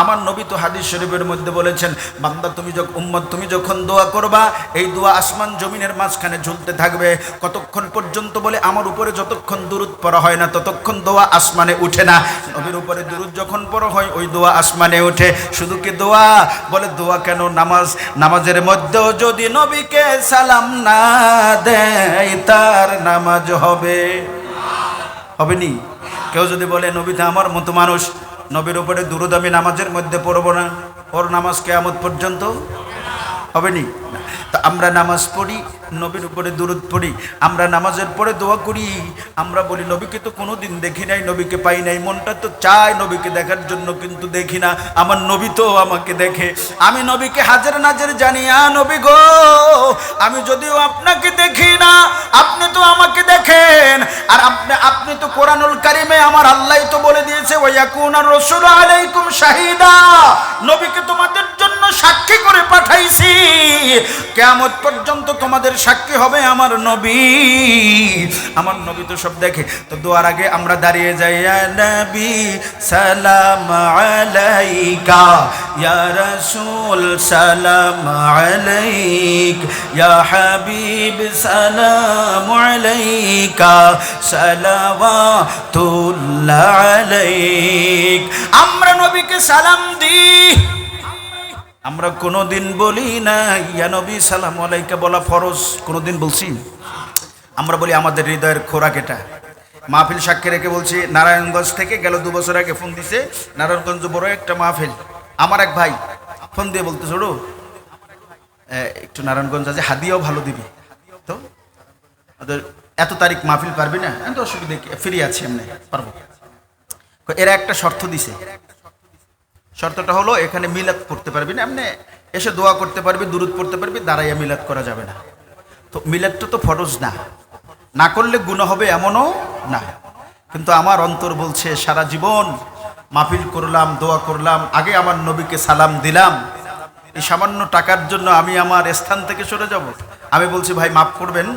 আমার নবী তো হাদিস শরীফের মধ্যে বলেছেন, বান্দা তুমি যখন দোয়া করবা, এই দোয়া আসমান জমিনের মাঝখানে ঝুলতে থাকবে। কতক্ষণ পর্যন্ত? বলে আমার উপরে যতক্ষণ দুরূদ পড়া হয় না ততক্ষণ দোয়া আসমানে উঠে না। নবীর উপরে দুরূদ যখন পড়া হয় ওই দোয়া আসমানে ওঠে। শুধু কি দোয়া? বলে দোয়া কেন, নামাজের মধ্যেও যদি নবীকে সালাম না দেয় তার নামাজ হবে নি? কেউ যদি বলে নবী তো আমার মতো মানুষ, নবীর উপরে দুরূদ আমি নামাজের মধ্যে পড়ব না, ওর নামাজ কিয়ামত পর্যন্ত হবে নি? তা আমরা নামাজ পড়ি, নবীর উপরে দুরূদ পড়ি, আমরা নামাজের পরে দোয়া করি, আমরা বলি নবীকে তো কোনোদিন দেখি নাই, নবীকে পাই নাই, মনটা তো চায় নবীকে দেখার জন্য কিন্তু দেখি না, আমার নবী তো আমাকে দেখে, আমি নবীকে হাজার নাজার জানি। নবী গো, আমি যদিও আপনাকে দেখি না, আপনি তো আমাকে দেখেন। আর আপনি তো কোরআনুল কারিমে আমার আল্লাহ তো বলে দিয়েছে ওয়ায়াকুনার রাসূলু আলাইকুম শাহিদা, নবীকে তোমাদের জন্য সাক্ষী করে পাঠাইছি, কিয়ামত পর্যন্ত তোমাদের সাক্ষী হবে আমার নবী। আমার নবী তো সব দেখে। তো দোয়ার আগে আমরা দাঁড়িয়ে যাই, ইয়া নবী সালাম আলাইকা, ইয়া রাসূল সালাম আলাইক, ইয়া হাবিব সালাম আলাইকা, সালাওয়াতুল্লাহ আলাইক। আমরা নবীকে সালাম দিই, আমরা কোনোদিন বলি না ইয়া নবী সালাম আলাইকা বলা ফরজ, কোনোদিন বলছি? আমরা বলি আমাদের হৃদয়ের খোরাক এটা। মাহফিল সাক্ষী রেখে বলছি, নারায়ণগঞ্জ থেকে গেল 2 বছর আগে ফোন দিছে, নারায়ণগঞ্জ বড় একটা মাহফিল, আমার এক ভাই ফোন দিয়ে বলতে ছোড়ো একটু নারায়ণগঞ্জ আছে, হাদিয়াও ভালো দিবি, তো এত তারিখ মাহফিল পারবি না? আমি তো অসুবিধা ফ্রি আছি, এমনি পারবো। এরা একটা শর্ত দিছে, শর্তটা হলো এখানে মিলাদ করতে পারবি না, এমনি এসে দোয়া করতে পারবি, দুরূদ পড়তে পারবি, দাঁড়াইয়া মিলাদ করা যাবে না। তো মিলাদটা তো ফরজ না, না করলে গুনাহ হবে এমনও না। কিন্তু আমার অন্তর বলছে সারা জীবন মাহফিল করলাম, দোয়া করলাম, আগে আমার নবীকে সালাম দিলাম, এই সামান্য টাকার জন্য আমি আমার স্থান থেকে সরে যাব? আমি বলছি ভাই মাফ করবেন,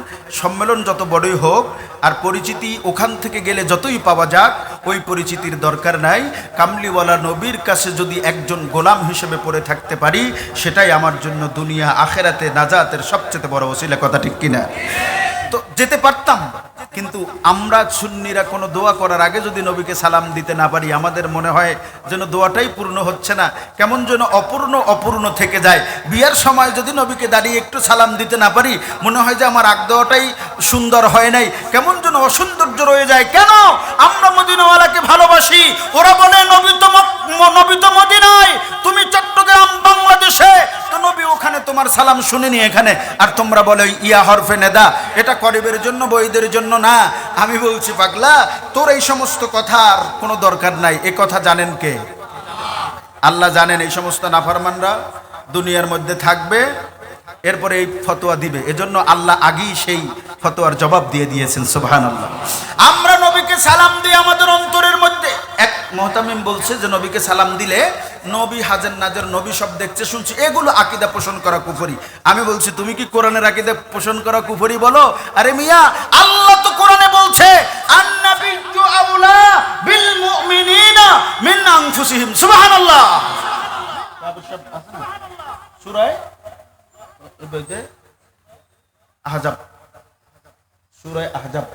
সম্মেলন যত বড়ই হোক আর পরিচিতি ওখান থেকে গেলে যতই পাওয়া যাক, ওই পরিচিতির দরকার নাই। কামলিওয়ালা নবীর কাছে যদি একজন গোলাম হিসেবে পড়ে থাকতে পারি, সেটাই আমার জন্য দুনিয়া আখেরাতে নাজাতের সবচেয়ে বড় ওসিলা। কথা ঠিক কিনা? তো যেতে পারতাম, কিন্তু আমরা সুন্নিরা কোনো দোয়া করার আগে যদি নবীকে সালাম দিতে না পারি, আমাদের মনে হয় যেন দোয়াটাই পূর্ণ হচ্ছে না, কেমন যেন অপূর্ণ থেকে যায়। বিয়ার সময় যদি নবীকে দাঁড়িয়ে একটু সালাম দিতে না পারি, মনে হয় যে আমার আগ দোয়াটাই সুন্দর হয় নাই, কেমন যেন অসৌন্দর্য রয়ে যায়। কেন? আমরা মদিনাওয়ালাকে ভালোবাসি, ওরা বলে নবী তো মদিনায়, তুমি চট্টগ্রাম বাংলাদেশে, তো নবী ওখানে তোমার সালাম শুনিনি এখানে, আর তোমরা বলে ইয়া হরফে নেদা, এটা করিবের জন্য বইদের জন্য না। আমি বলছি পাগলা, তোর এই সমস্ত কথার কোনো দরকার নাই। এ কথা জানেন কে? আল্লাহ জানেন। এই সমস্ত নাফরমানরা দুনিয়ার মধ্যে থাকবে, এরপরে এই ফতোয়া দিবে, এজন্য আল্লাহ আগেই সেই ফতোয়ার জবাব দিয়ে দিয়েছেন। সুবহানাল্লাহ। আমরা নবীকে সালাম দিই আমাদের অন্তরের মধ্যে। এক মুহতামিম বলছে যে নবীকে সালাম দিলে নবী হাজার নাজার, নবী সব দেখছে শুনছি, এগুলো আকীদা পোষণ করা কুফরি। আমি বলছি তুমি কি কোরআনের আকীদা পোষণ করা কুফরি বলো? আরে মিয়া, আল্লাহ তো কোরআনে বলছে আন-নাবিয়্যু আউলা বিল মুমিনিনা মিন আনফুসিহিম। সুবহানাল্লাহ। সূরা আহজাব, সূরা আহজাব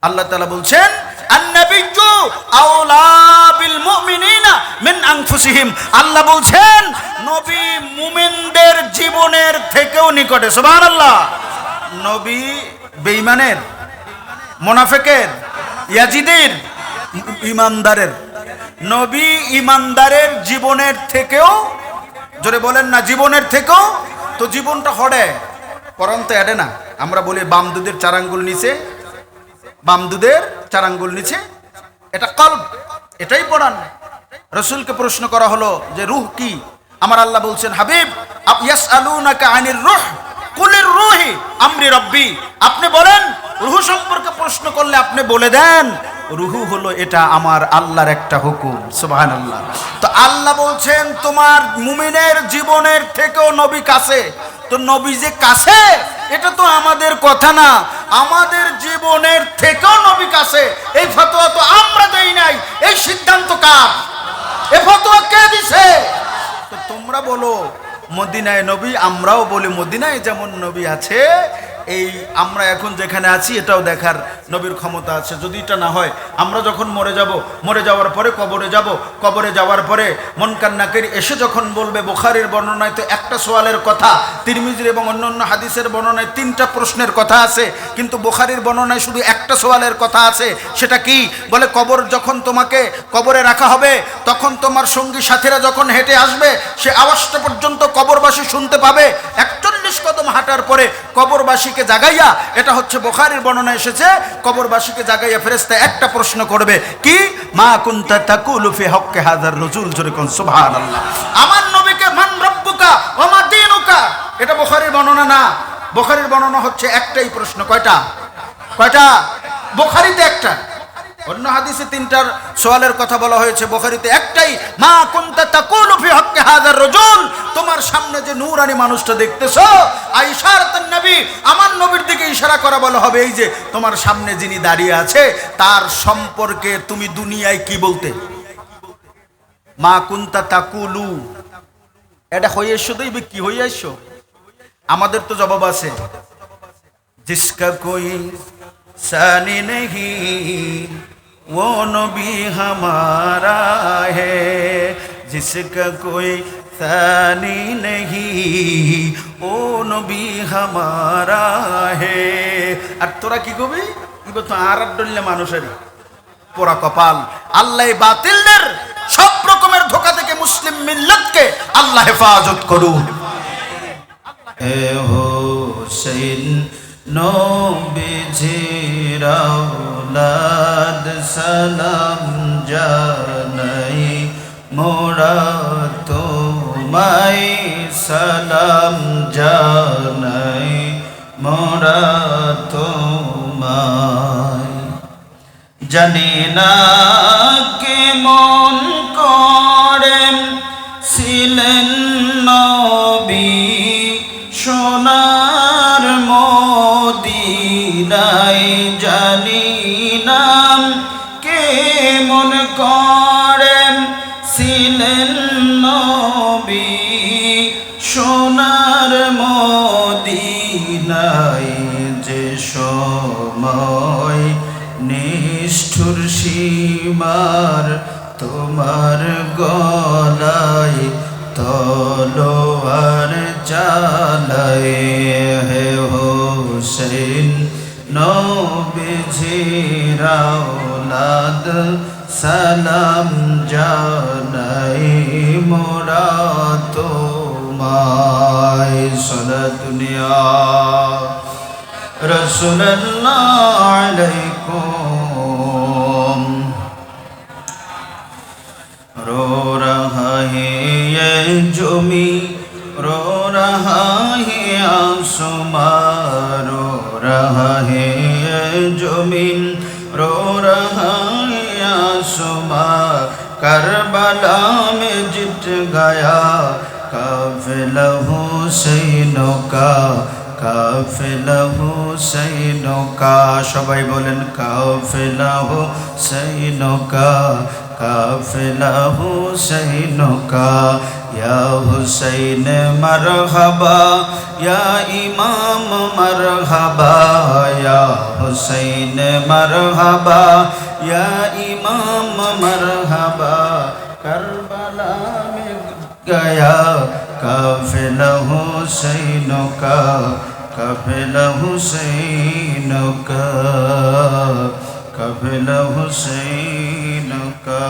আল্লাহ তাআলা বলছেন আন-নাবিয়্যু আউলা বিল মুমিনিনা মিন আনফুসিহিম। আল্লাহ বলছেন নবী মুমিনদের জীবনের থেকেও নিকটে। সুবহানাল্লাহ। নবী বেঈমানের, মুনাফিকের, ইয়াজিদের, ঈমানদারের, নবী ঈমানদারের জীবনের থেকেও, জোরে বলেন না, জীবনের থেকেও। তো জীবনটা হড়ে পরম তো এডে না। আমরা বলি বাম দুধের 4 আঙ্গুল নিচে, বাম দুধের 4 আঙ্গুল নিচে, এটা কলব, এটাই পড়ান। রাসূলকে প্রশ্ন করা হলো যে রূহ কি? আমার আল্লাহ বলছেন হাবিব ইয়াসআলুনাকা আনির রূহ কুলির রূহি আমরি রাব্বি, আপনি বলেন রূহ সম্পর্কে প্রশ্ন করলে আপনি বলে দেন রূহ হলো এটা আমার আল্লাহর একটা হুকুম। সুবহানাল্লাহ। তো আল্লাহ বলছেন তোমার মুমিনের জীবনের থেকেও নবী কাছে। তো নবী যে কাছে, এটা তো আমাদের কথা না, আমাদের জীবনের থেকেও নবী কাছে। এই ফতোয়া তো আমরা দেই নাই, এই সিদ্ধান্ত কার? এ ফতোয়া কে দিছে? তো তোমরা বলো মদিনায় নবী, আমরাও বলি মদিনায় যেমন নবী আছে, এই আমরা এখন যেখানে আছি এটাও দেখার নবীর ক্ষমতা আছে। যদি এটা না হয়, আমরা যখন মরে যাব, মরে যাওয়ার পরে কবরে যাব, কবরে যাওয়ার পরে মুনকার নাকির এসে যখন বলবে, বুখারীর বর্ণনায় তো একটা সোয়ালের কথা, তিরমিজির এবং অন্যান্য হাদিসের বর্ণনায় 3টা প্রশ্নের কথা আছে, কিন্তু বুখারীর বর্ণনায় শুধু একটা সোয়ালের কথা আছে। সেটা কি? বলে কবর যখন তোমাকে কবরে রাখা হবে, তখন তোমার সঙ্গী সাথীরা যখন হেঁটে আসবে, সে আওয়াজটা পর্যন্ত কবরবাসী শুনতে পাবে। 41 কদম হাঁটার পরে কবরবাসীকে জাগাইয়া, এটা হচ্ছে বুখারীর বর্ণনায় এসেছে, কবরবাসীকে জাগাইয়া ফেরেশতা একটা প্রশ্ন করবে, কি? মা কুনতা তাকুলু ফি হক্কি হাযার রাজুল, জোরে কোন সুবহানাল্লাহ। আমার নবীকে মান রব্বুকা ওয়া মা দীনুকা, এটা বুখারীর বর্ণনা না। বুখারীর বর্ণনা হচ্ছে একটাই প্রশ্ন। কয়টা? বুখারীতে একটা, অন্য হাদিসে 3টার সোয়ালের কথা বলা হয়েছে, বুখারীতে একটাই। মা কুনতা তাকুলু ফি হক্কি হাযার রাজুল, তোমার সামনে যে নূরানি মানুষটা দেখতেছো, আইশারাতুন নবী, আমার নবীর দিকে ইশারা করা বলা হবে, এই যে তোমার সামনে যিনি দাঁড়িয়ে আছে, তার সম্পর্কে তুমি দুনিয়ায় কি বলতে? মা কুনতা তাকুলু, এটা হইয়াছো দইবে কি হইয়াছো? আমাদের তো জবাব আছে, জিসকা কোই সানি নেহি वो नबी हमारा है, जिसका कोई सानी नहीं ओ नबी हमारा है। আর তোরা কি কবি? ইব তো আর ডললে মানুষের পোড়া কপাল। আল্লাহ বাতিলদের সব রকমের ধোঁকা থেকে মুসলিম মিল্লাতকে আল্লাহ হেফাজত করুন। হে হোসেন নবীজির আওলাদ, সালাম জানাই মোরা তোমায়, সালাম জানাই মোরা তোমায়। জানি না কেমন করে ছিলেন নবী সোনার মদিনায়, জানি না কেমন করে ছিলেন নবী সোনার মদিনায়, যে সময় নিষ্ঠুর সীমার তোমার গলায় তলোয়ার চালায়। হে হোসেন নবীজির আওলাদ, সালাম জানাই মোরা তোমায়। সালাতুনিয়া রাসূলুল্লাহ আলাইকুম। रो रहा है ये जुमी, रो रहा है आसमां, रो रहा है ये जुमीन, रो रहा है आसमां। करबला में जित गया काफिला हुसैनों का, काफिला हुसैनों का। সবাই বলেন काफिला हुसैनों का, काफिला हुसैनों का। या हुसैन मरहबा, या इमाम मरहबा, या हुसैन मरहबा, या इमाम मरहबा। करबला में गया काफिला हुसैनों का, काफिला हुसैनों का, काफिला हुसैनों का।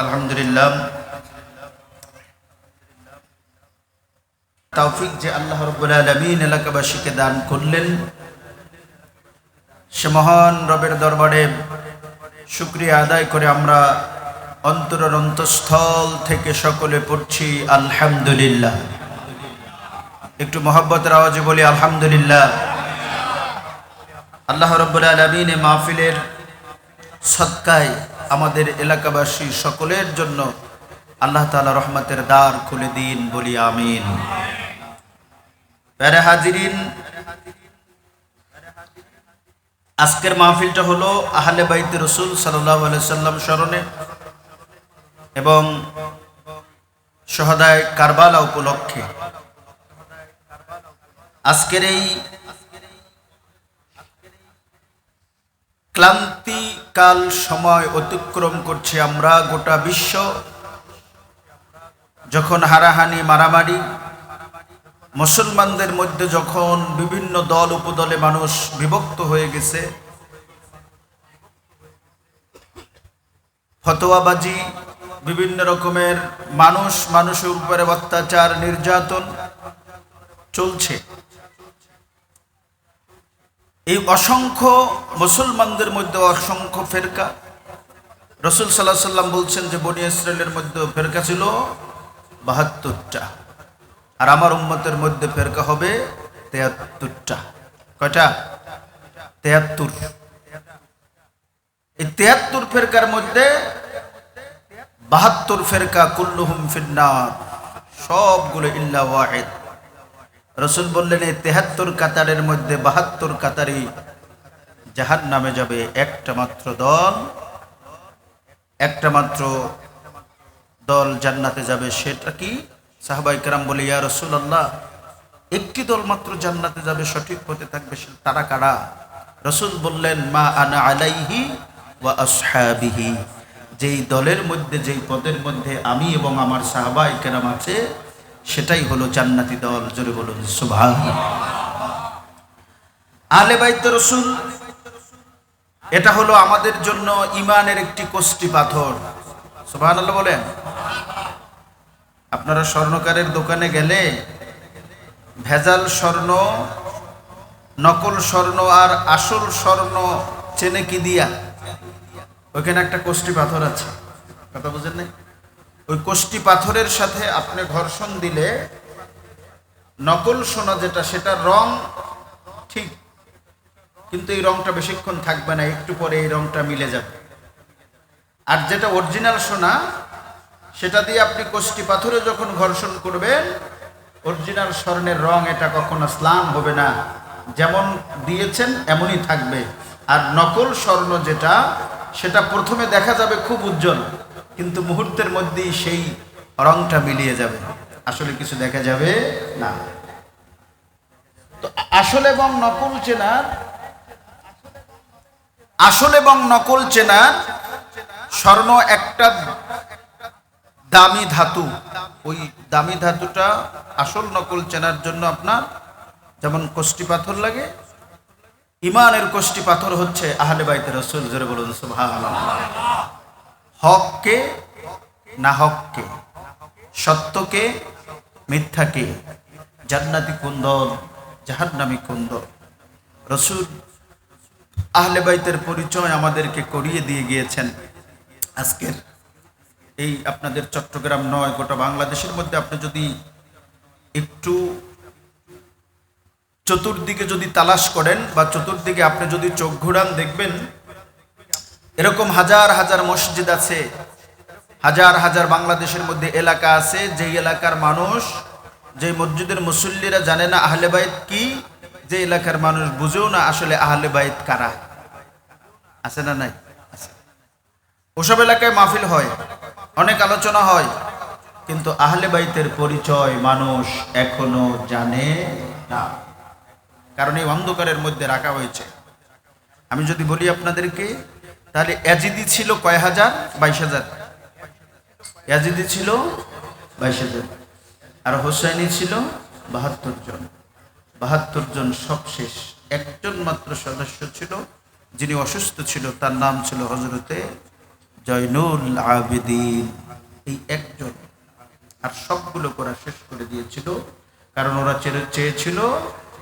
আলহামদুলিল্লাহ, তৌফিক যে আল্লাহ রাব্বুল আলামিন এলাকাবাসীকে দান করলেন, সে মহান রবের দরবারে শুকরিয়া আদায় করে আমরা অন্তরের অন্তঃস্থল থেকে সকলে পড়ছি আলহামদুলিল্লাহ। একটু মহব্বতের আওয়াজে বলি আলহামদুলিল্লাহ। আল্লাহ রাব্বুল আলামিন এই মাহফিলের সদকায় আমাদের এলাকাবাসী সকলের জন্য আল্লাহ তাআলা রহমতের দ্বার খুলে দিন, বলি আমিন। প্যারে হাজিরিন, আজকের মাহফিলটা হলো আহলে বাইতে রাসূল সাল্লাল্লাহু আলাইহি সাল্লাম স্মরণে। এবং শহদায়ে কারবালা উপলক্ষে আজকের এই ক্লান্তিকাল সময় অতিক্রম করছি আমরা। গোটা বিশ্ব যখন হারাহানি মারামারি, মুসলমানদের মধ্যে যখন বিভিন্ন দল উপদলে মানুষ বিভক্ত হয়ে গেছে, ফতোয়াবাজি, বিভিন্ন রকমের মানুষের উপরে অত্যাচার নির্যাতন চলছে, এই অসংখ্য মুসলমানদের মধ্যে অসংখ্য ফেরকা। রাসূল সাল্লাল্লাহু আলাইহি সাল্লাম বলছেন যে বনী ইসরাইলের মধ্যে ফেরকা ছিল ৭২টা, আর আমার উম্মতের মধ্যে ফেরকা হবে ৭৩টা। কয়টা? ৭৩। এই ৭৩ ফেরকার মধ্যে ৭২ ফেরকা কুল্লুহুম ফিন্নার, সবগুলো ইল্লা ওয়াহিদ। রাসূল বললেন এই ৭৩ কাতারের মধ্যে ৭২ কাতারই জাহান্নামে যাবে, একটা মাত্র দল জান্নাতে যাবে। সেটা কি? সাহাবায়ে কেরাম বলে, ইয়া রাসূলুল্লাহ, একটি দল মাত্র জান্নাতে যাবে, সঠিক পথে থাকবে, তারা কারা? রাসূল বললেন, মা আনা আলাইহি ওয়া আসহাবিহি, যেই দলের মধ্যে, যেই পদের মধ্যে আমি এবং আমার সাহাবায়ে কেরাম আছে, সেটাই হলো জান্নাতি দল। জোরে বলুন সুবহানাল্লাহ। আহলে বাইত রাসূল, এটা হলো আমাদের জন্য ঈমানের একটি কষ্টি পাথর। সুবহানাল্লাহ বলেন। আপনারা স্বর্ণকারের দোকানে গেলে ভেজাল স্বর্ণ, নকল স্বর্ণ আর আসল স্বর্ণ চেনে কি দিয়া? ওইখানে একটা কষ্টি পাথর আছে, কথা বুঝেন নাই? ওই কষ্টি পাথরের সাথে আপনি ঘর্ষণ দিলে নকল সোনা যেটা, সেটার রং ঠিক, কিন্তু এই রংটা বেশিক্ষণ থাকবে না, একটু পরে এই রংটা মিলে যাবে। আর যেটা অরিজিনাল সোনা, সেটা দিয়ে আপনি কষ্টি পাথরে যখন ঘর্ষণ করবেন, অরিজিনাল স্বর্ণের রং এটা কখনো ম্লান হবে না, যেমন দিয়েছেন এমনই থাকবে। আর নকল স্বর্ণ যেটা, সেটা প্রথমে দেখা যাবে খুব উজ্জ্বল, কিন্তু মুহূর্তের মধ্যেই সেই রংটা মিলিয়ে যাবে, আসলে কিছু দেখা যাবে না। তো আসল এবং নকল চেনার স্বর্ণ একটা দামি ধাতু। ওই দামি ধাতুটা আসল নকল চেনার জন্য আপনার যেমন কষ্টি পাথর লাগে, ঈমানের কষ্টি পাথর হচ্ছে আহলে বাইত রাসূল। জোরে বলুন সুবহানাল্লাহ। হককে না হককে, সত্যকে মিথ্যাকে, জান্নাতি কোন দল, জাহান্নামী কোন দল, রাসূল আহলে বাইতের পরিচয় আমাদেরকে করিয়ে দিয়ে গিয়েছেন। আজকের এই আপনাদের চট্টগ্রাম নয়, গোটা বাংলাদেশের মধ্যে আপনি যদি একটু চতুর্দিকে যদি তালাশ করেন বা চতুর্দিকে আপনি যদি চোখ ঘুরান, দেখবেন এরকম হাজার হাজার মসজিদ আছে, হাজার হাজার বাংলাদেশের মধ্যে এলাকা আছে, যেই এলাকার মানুষ, যে মসজিদের মুসল্লিরা জানে না আহলে বাইত কি, যে এলাকার মানুষ বুঝেও না আসলে আহলে বাইত কারা। আছে না নাই? ওসব এলাকায় মাহফিল হয়, অনেক আলোচনা হয়, কিন্তু আহলে বাইতের পরিচয় মানুষ এখনো জানে না, কারণ এই অন্ধকারের মধ্যে রাখা হয়েছে। আমি যদি বলি আপনাদেরকে, তাহলে ইয়াজিদি ছিল কয় হাজার? 22,000। ইয়াজিদি ছিল 22,000, আর হোসাইনি ছিল 72 জন। 72 জন সব শেষ। একজন মাত্র সদস্য ছিল, যিনি অসুস্থ ছিল, তার নাম ছিল হযরতে জয়নুল আবেদিন। এই একজন, আর সবগুলো করা শেষ করে দিয়েছিল, কারণ ওরা চেয়েছিল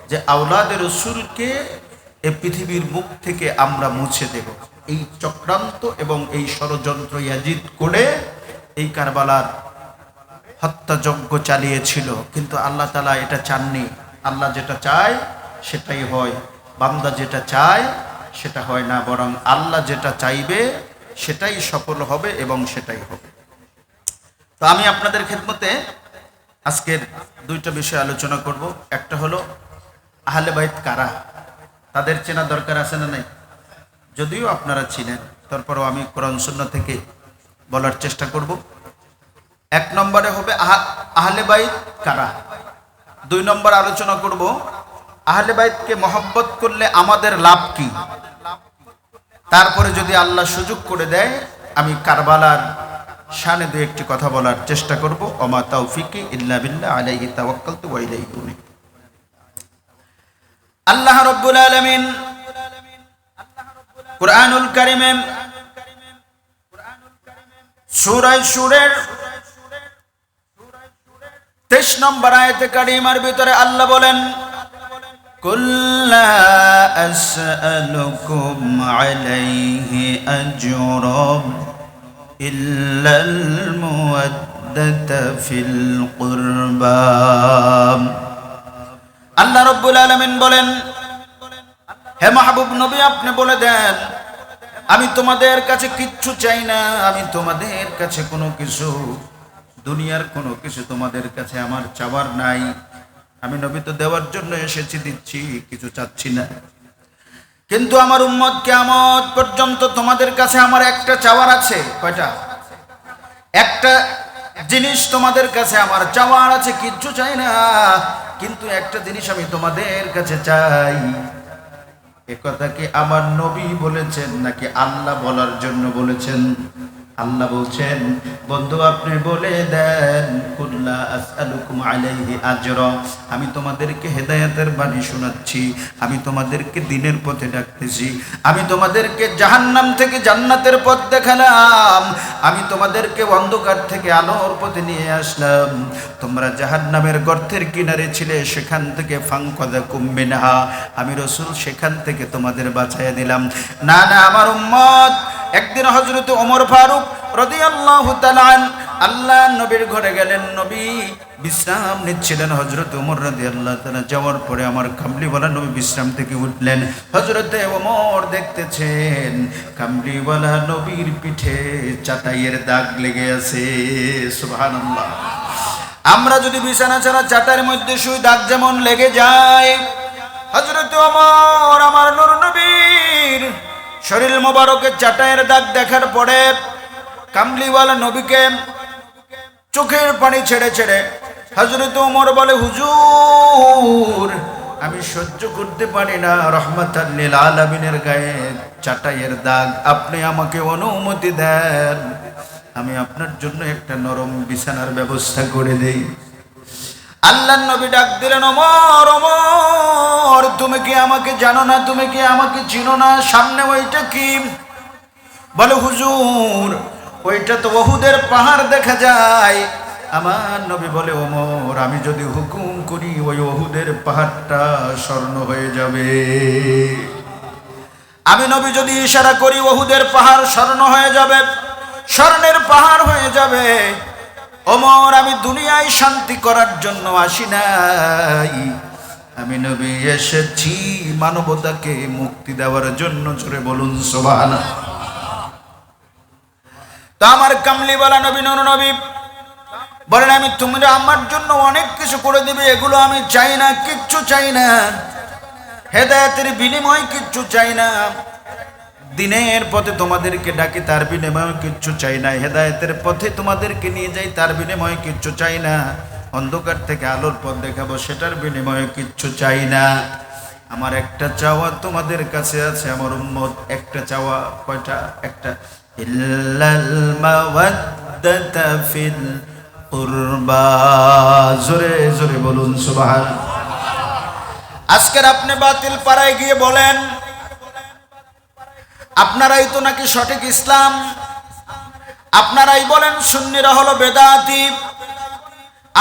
যে আওলাদে রাসূলকে এই পৃথিবীর মুখ থেকে আমরা মুছে দেব। এই চক্রান্ত এবং এই ষড়যন্ত্র ইয়াজিদ করে এই কারবালার হত্যাযজ্ঞ চালিয়েছিল, কিন্তু আল্লাহ তাআলা এটা চাননি। আল্লাহ যেটা চায় সেটাই হয়, বান্দা যেটা চায় সেটা হয় না, বরং আল্লাহ যেটা চাইবে সেটাই সফল হবে এবং সেটাই হবে। তো আমি আপনাদের খেদমতে আজকের দুইটা বিষয় আলোচনা করব। একটা হলো আহলে বাইত কারা, তাদের চেনা দরকার আছে না নাই? যদিও আপনারা চিনেন, তারপরেও আমি কোরআন সুন্নাহ থেকে বলার চেষ্টা করব। এক নম্বরে হবে আহলে বাইত কারা। 2 নম্বর আলোচনা করব আহলে বাইতকে মহব্বত করলে আমাদের লাভ কি। তারপরে যদি আল্লাহ সুযোগ করে দেয় আমি কারবালার শানে দু একটি কথা বলার চেষ্টা করব। ওমা তাওফিকি ইল্লা বিল্লাহ আলাইহি তাওয়াক্কালতু ওয়া ইলাইহি উনীব। আল্লাহ রাব্বুল আলামিন কুরআনুল কারীমে সূরা শুরের 23 নম্বর আয়াতে কারিমার ভিতরে আল্লাহ বলেন, কুল লা আসআলুকুম আলাইহি আজরান ইল্লাল মুওয়াদ্দাতা ফিল কুরবা। আল্লাহ রাব্বুল আলামিন বলেন, হে মাহবুব নবী আপনি বলে দেন আমি তোমাদের কাছে কিচ্ছু চাই না, আমি তোমাদের কাছে কোনো কিছু, দুনিয়ার কোনো কিছু তোমাদের কাছে আমার চাওয়ার নাই। আমি নবী তো দেওয়ার জন্য এসেছি, দিচ্ছি, কিছু চাচ্ছি না। কিন্তু আমার উম্মত কিয়ামত পর্যন্ত তোমাদের কাছে আমার একটা চাওয়ার আছে। কয়টা? একটা জিনিস তোমাদের কাছে আমার চাওয়ার আছে, কিচ্ছু চাই না, কিন্তু একটা জিনিস আমি তোমাদের কাছে চাই। এ কথা কি আমার নবী বলেছেন নাকি আল্লাহ বলার জন্য বলেছেন? আল্লাহ বলছেন, বন্ধু আপনি বলে দেন, কুল্লা আসআলুকুম আলাইহি আজরা, আমি তোমাদেরকে হেদায়েতের বাণী শোনাচ্ছি, আমি তোমাদেরকে দ্বীনের পথে ডাকতেছি, আমি তোমাদেরকে জাহান্নাম থেকে জান্নাতের পথ দেখালাম, আমি তোমাদেরকে অন্ধকার থেকে আলোর পথে নিয়ে আসলাম। তোমরা জাহান্নামের গর্তের কিনারে ছিলে, সেখান থেকে ফানকাযাকুম মিনহা, আমি রাসূল সেখান থেকে তোমাদের বাঁচাইয়া দিলাম। না না আমার উম্মত, একদিন হযরত ওমর ফারুক রাদিয়াল্লাহু তাআলা আল্লাহ নবীর ঘরে গেলেন, নবী বিশ্রাম নিচ্ছিলেন। হযরত ওমর রাদিয়াল্লাহু তাআলা যাওয়ার পরে আমার কামলিওয়ালা নবী বিশ্রাম থেকে উঠলেন। হযরত ওমর দেখতেছেন কামলিওয়ালা নবীর পিঠে চাটাইয়ের দাগ লেগে আছে। সুবহানাল্লাহ। আমরা যদি বিছানা ছাড়া চাটাইয়ের মধ্যে শুই, দাগ যেমন লেগে যায়, হযরত ওমর আমার নূর নবীর শরীর মোবারকের চাটাইয়ের দাগ দেখার পরে কামলিওয়ালা নবীকে চোখের পানি ছেড়ে ছেড়ে হযরত ওমর বলে, হুজুর আমি সহ্য করতে পারি না, রহমাতাল লিল আলামিনের গায়ে চাটাইয়ের দাগ, আপনি আমাকে অনুমতি দেন, আমি আপনার জন্য একটা নরম বিছানার ব্যবস্থা করে দেই। আল্লাহর নবী ডাক দিলেন, ওমর ওমর তুমি কি আমাকে জানো না, তুমি কি আমাকে চিনো না? সামনে ওইটা কি? বলে, হুজুর ওইটা তো উহুদের পাহাড় দেখা যায়। আমার নবী বলে, ওমর আমি যদি হুকুম করি ওই উহুদের পাহাড়টা স্বর্ণ হয়ে যাবে। আমি নবী যদি ইশারা করি উহুদের পাহাড় স্বর্ণ হয়ে যাবে, স্বর্ণের পাহাড় হয়ে যাবে। ওমর আমি দুনিয়ায় শান্তি করার জন্য আসি নাই, আমি নবী এসেছি মানবতাকে মুক্তি দেওয়ার জন্য। জোরে বলুন সুবহানাল্লাহ। তা আমার কামলিওয়ালা নবী নূর নবী বলেন, আমি তোমরা আমার জন্য অনেক কিছু করে দিবে, এগুলো আমি চাই না, কিচ্ছু চাই না, হেদায়েতের বিনিময় কিচ্ছু চাই না, দিনের পথে তোমাদেরকে ডাকি তার বিনিময়ে কিচ্ছু চাই না, হেদায়েতের পথে তোমাদেরকে নিয়ে যাই তার বিনিময়ে কিচ্ছু চাই না, অন্ধকার থেকে আলোর পথ দেখাবো সেটার বিনিময়ে কিচ্ছু চাই না। আমার একটা চাওয়া তোমাদের কাছে আছে আমার উম্মত, একটা চাওয়া। কয়টা? একটা। ইল্লাল মাওয়াদ্দাতা ফিল কুরবা। জোরে জোরে বলুন সুবহানাল্লাহ। আজকের আপনি বাতিল পাড়ায় গিয়ে বলেন আপনারাই তো নাকি সঠিক ইসলাম, আপনারাই বলেন সুন্নিরা হলো বেদাতি,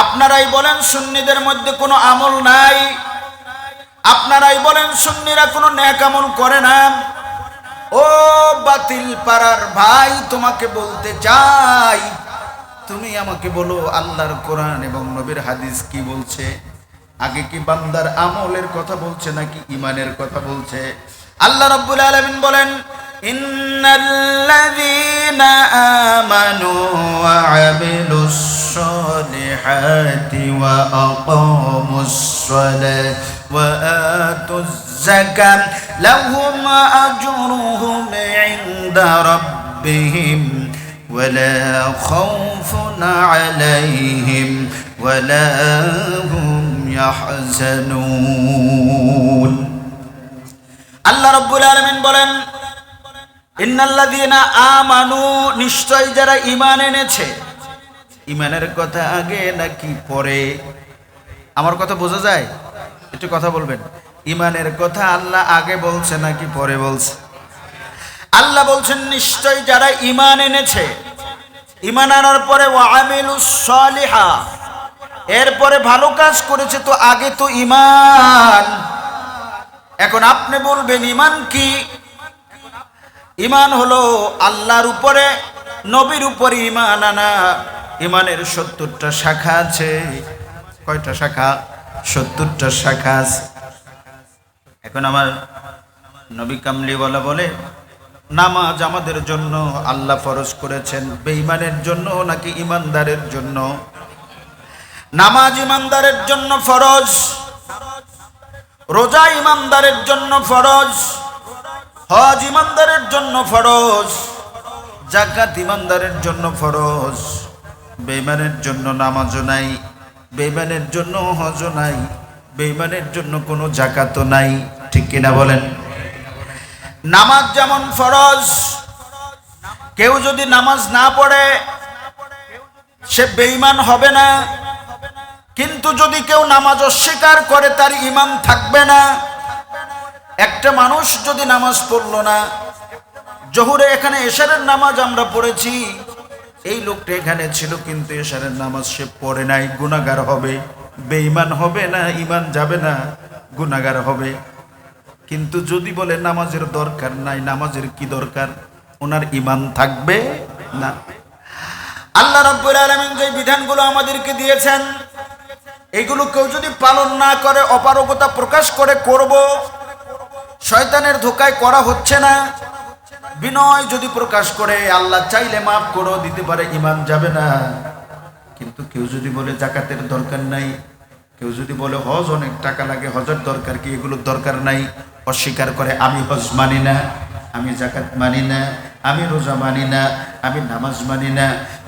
আপনারাই বলেন সুন্নিদের মধ্যে কোনো আমল নাই, আপনারাই বলেন সুন্নিরা কোনো নেক আমল করে না। ও বাতিল পাড়ার ভাই, তোমাকে বলতে চাই, তুমি আমাকে বলো আল্লাহর কোরআন এবং নবীর হাদিস কি বলছে? আগে কি বান্দার আমলের কথা বলছে নাকি ঈমানের কথা বলছে? আল্লাহ রাব্বুল আলামিন বলেন, ইন্নাল্লাযীনা আমানু ওয়া আমিলুস সালিহাতি ওয়া আকামুস সালাতা ওয়া আতুজ যাকাত লাহুম আজরুহুম ইনদা রাব্বিহিম ولا خوف عليهم ولا هم يحزنون আল্লাহ রাব্বুল আলামিন বলেন ইন্নাল্লাযীনা আমানু নিশ্চয় যারা ঈমান এনেছে ঈমানের কথা আগে নাকি পরে আমার কথা বোঝা যায় একটু কথা বলবেন ঈমানের কথা আল্লাহ আগে বলছে নাকি পরে বলছে আল্লাহ বলছেন নিশ্চয় যারা ঈমান এনেছে ঈমান আনার পরে ওয়া আমিলুস সালিহা এরপরে ভালো কাজ করেছে তো আগে তো ঈমান এখন আপনি বলবেন ঈমান কি ঈমান হলো আল্লাহর উপরে নবীর উপরে ঈমান আনা ঈমানের ৭০টা শাখা আছে কয়টা শাখা ৭০টা শাখা আছে এখন আমার নবী কামলিওয়ালা বলে নামাজ আমাদের জন্য আল্লাহ ফরজ করেছেন বেঈমানের জন্য নাকি ঈমানদারের জন্য নামাজ ঈমানদারের জন্য ফরজ রোজা ঈমানদারের জন্য ফরজ হজ ঈমানদারের জন্য ফরজ যাকাত ঈমানদারের জন্য ফরজ বেঈমানের জন্য নামাজও নাই বেঈমানের জন্য হজও নাই বেঈমানের জন্য কোনো যাকাতও নাই ঠিক কিনা বলেন নামাজ যেমন ফরজ কেউ যদি নামাজ না পড়ে সে বেঈমান হবে না কিন্তু যদি কেউ নামাজ অস্বীকার করে তার ঈমান থাকবে না একটা মানুষ যদি নামাজ পড়লো না জোহরে এখানে এশারের নামাজ আমরা পড়েছি এই লোকটা এখানে ছিল কিন্তু এশারের নামাজ সে পড়ে নাই গুনাহগার হবে বেঈমান হবে না ঈমান যাবে না গুনাহগার হবে কিন্তু যদি বলে নামাজের দরকার নাই নামাজের কি দরকার ওনার ঈমান থাকবে না আল্লাহ রাব্বুল আলামিন যে বিধানগুলো আমাদেরকে দিয়েছেন এগুলো কেউ যদি পালন না করে অপারগতা প্রকাশ করে করব শয়তানের ধোঁকায় করা হচ্ছে না বিনয় যদি প্রকাশ করে আল্লাহ চাইলে মাফ করে দিতে পারে ঈমান যাবে না কিন্তু কেউ যদি বলে যাকাতের দরকার নাই কেউ যদি বলে হজ অনেক টাকা লাগে হজের দরকার কি এগুলোর দরকার নাই অস্বীকার করে আমি হজ মানি না আমি যাকাত মানি না আমি রোজা মানি না আমি নামাজ মানি না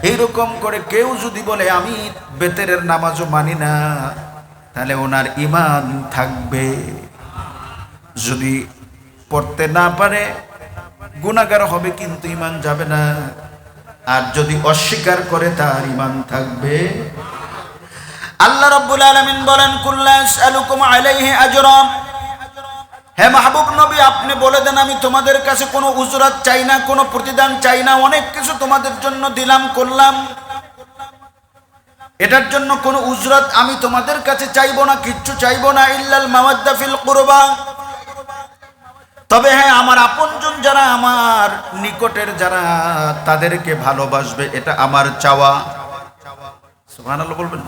এইরকম করে কেউ যদি বলে আমি বেতেরের নামাজও মানি না তাহলে ওনার ঈমান থাকবে যদি পড়তে না পারে গুনাহগার হবে কিন্তু ঈমান যাবে না আর যদি অস্বীকার করে তার ঈমান থাকবে আল্লাহ রাব্বুল আলামিন বলেন কুল্লা আসআলুকুম আলাইহি আজরা হে মাহবুব নবী আপনি বলে দেন আমি তোমাদের কাছে কোনো উজরাত চাই না কোনো প্রতিদান চাই না অনেক কিছু তোমাদের জন্য দিলাম করলাম এটার জন্য কোনো উজরাত আমি তোমাদের কাছে চাইবো না কিচ্ছু চাইবো না ইল্লাল মাওয়াদ্দা ফিল কুরবা তবে হ্যাঁ আমার আপনজন যারা আমার নিকটের যারা তাদেরকে ভালোবাসবে এটা আমার চাওয়া সুবহানাল্লাহ বলবেন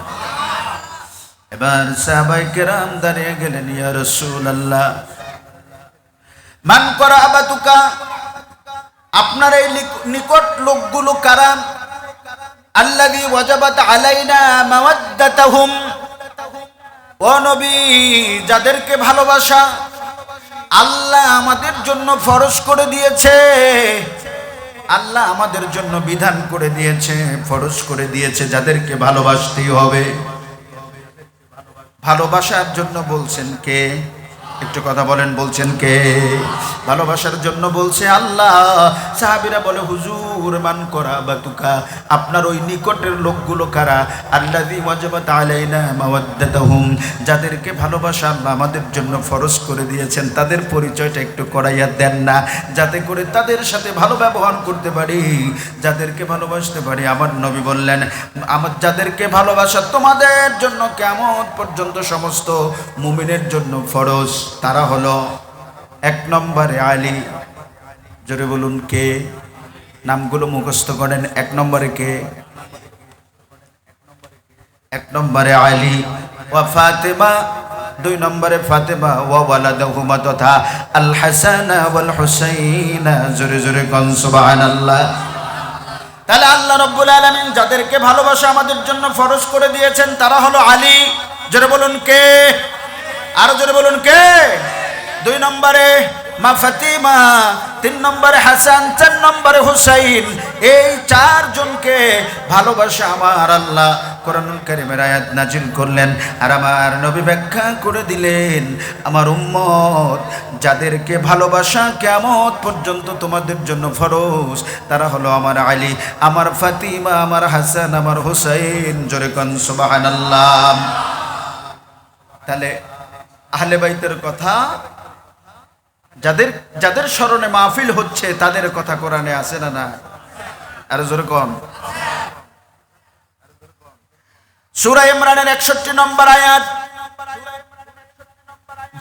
এবার সাহাবায়ে কেরাম দাঁড়িয়ে গেলেন ইয়া রাসূলুল্লাহ মান করাবাতুকা আপনার এই নিকট লোকগুলো কারা আল্লাযী ওয়াজাবাত আলাইনা মাওয়াদ্দাতুহুম ও নবী যাদেরকে ভালোবাসা আল্লাহ আমাদের জন্য ফরজ করে দিয়েছে আল্লাহ আমাদের জন্য বিধান করে দিয়েছে ফরজ করে দিয়েছে যাদেরকে ভালোবাসতেই হবে ভালোবাসার জন্য বলছেন কে একটু কথা বলেন বলছেন কে ভালোবাসার জন্য বলছে আল্লাহ সাহাবীরা বলে হুজুর মান করাবাতুকা আপনার ওই নিকটের লোকগুলো কারা আল্লাযী ওয়াজাবাত আলাইনা মাওয়াদ্দাতুহুম যাদেরকে ভালোবাসা আল্লাহ আমাদের জন্য ফরজ করে দিয়েছেন তাদের পরিচয়টা একটু করাইয়া দেন না যাতে করে তাদের সাথে ভালো ব্যবহার করতে পারি যাদেরকে ভালোবাসতে পারি আমার নবী বললেন আমার যাদেরকে ভালোবাসা তোমাদের জন্য কিয়ামত পর্যন্ত সমস্ত মুমিনের জন্য ফরজ তারা হলো এক নম্বরে আলী জোরে বলুন কে নামগুলো মুখস্থ করেন এক নম্বরে কে এক নম্বরে আলী ওয়া ফাতেমা দুই নম্বরে ফাতেমা ওয়া ওয়ালাদুহুমা তথা আল হাসান ওয়াল হুসাইন জোরে জোরে কোন সুবহানাল্লাহ তাহলে আল্লাহ রাব্বুল আলামিন যাদেরকে ভালোবাসা আমাদের জন্য ফরজ করে দিয়েছেন তারা হলো আলী জোরে বলুন কে আরো জোরে বলুন কে দুই নম্বরে মা ফাতিমা তিন নম্বরে হাসান চার নম্বরে হুসাইন এই চারজনকে ভালোবাসা আমার আল্লাহ কোরআনুল কারীমের আয়াত নাজিল করলেন, আর আমার নবী ব্যাখ্যা করে দিলেন, আমার উম্মত যাদেরকে ভালোবাসা কিয়ামত পর্যন্ত তোমাদের জন্য ফরজ, তারা হলো আমার আলী, আমার ফাতিমা, আমার হাসান, আমার হুসাইন। জোরে কোন সুবহানাল্লাহ। তাহলে আহলে বাইতের কথা, যাদের যাদের স্মরণে মাহফিল হচ্ছে তাদের কথা কোরআনে আছে না না? আর জোরে কোন। সূরা ইমরানের 61 নম্বর আয়াত,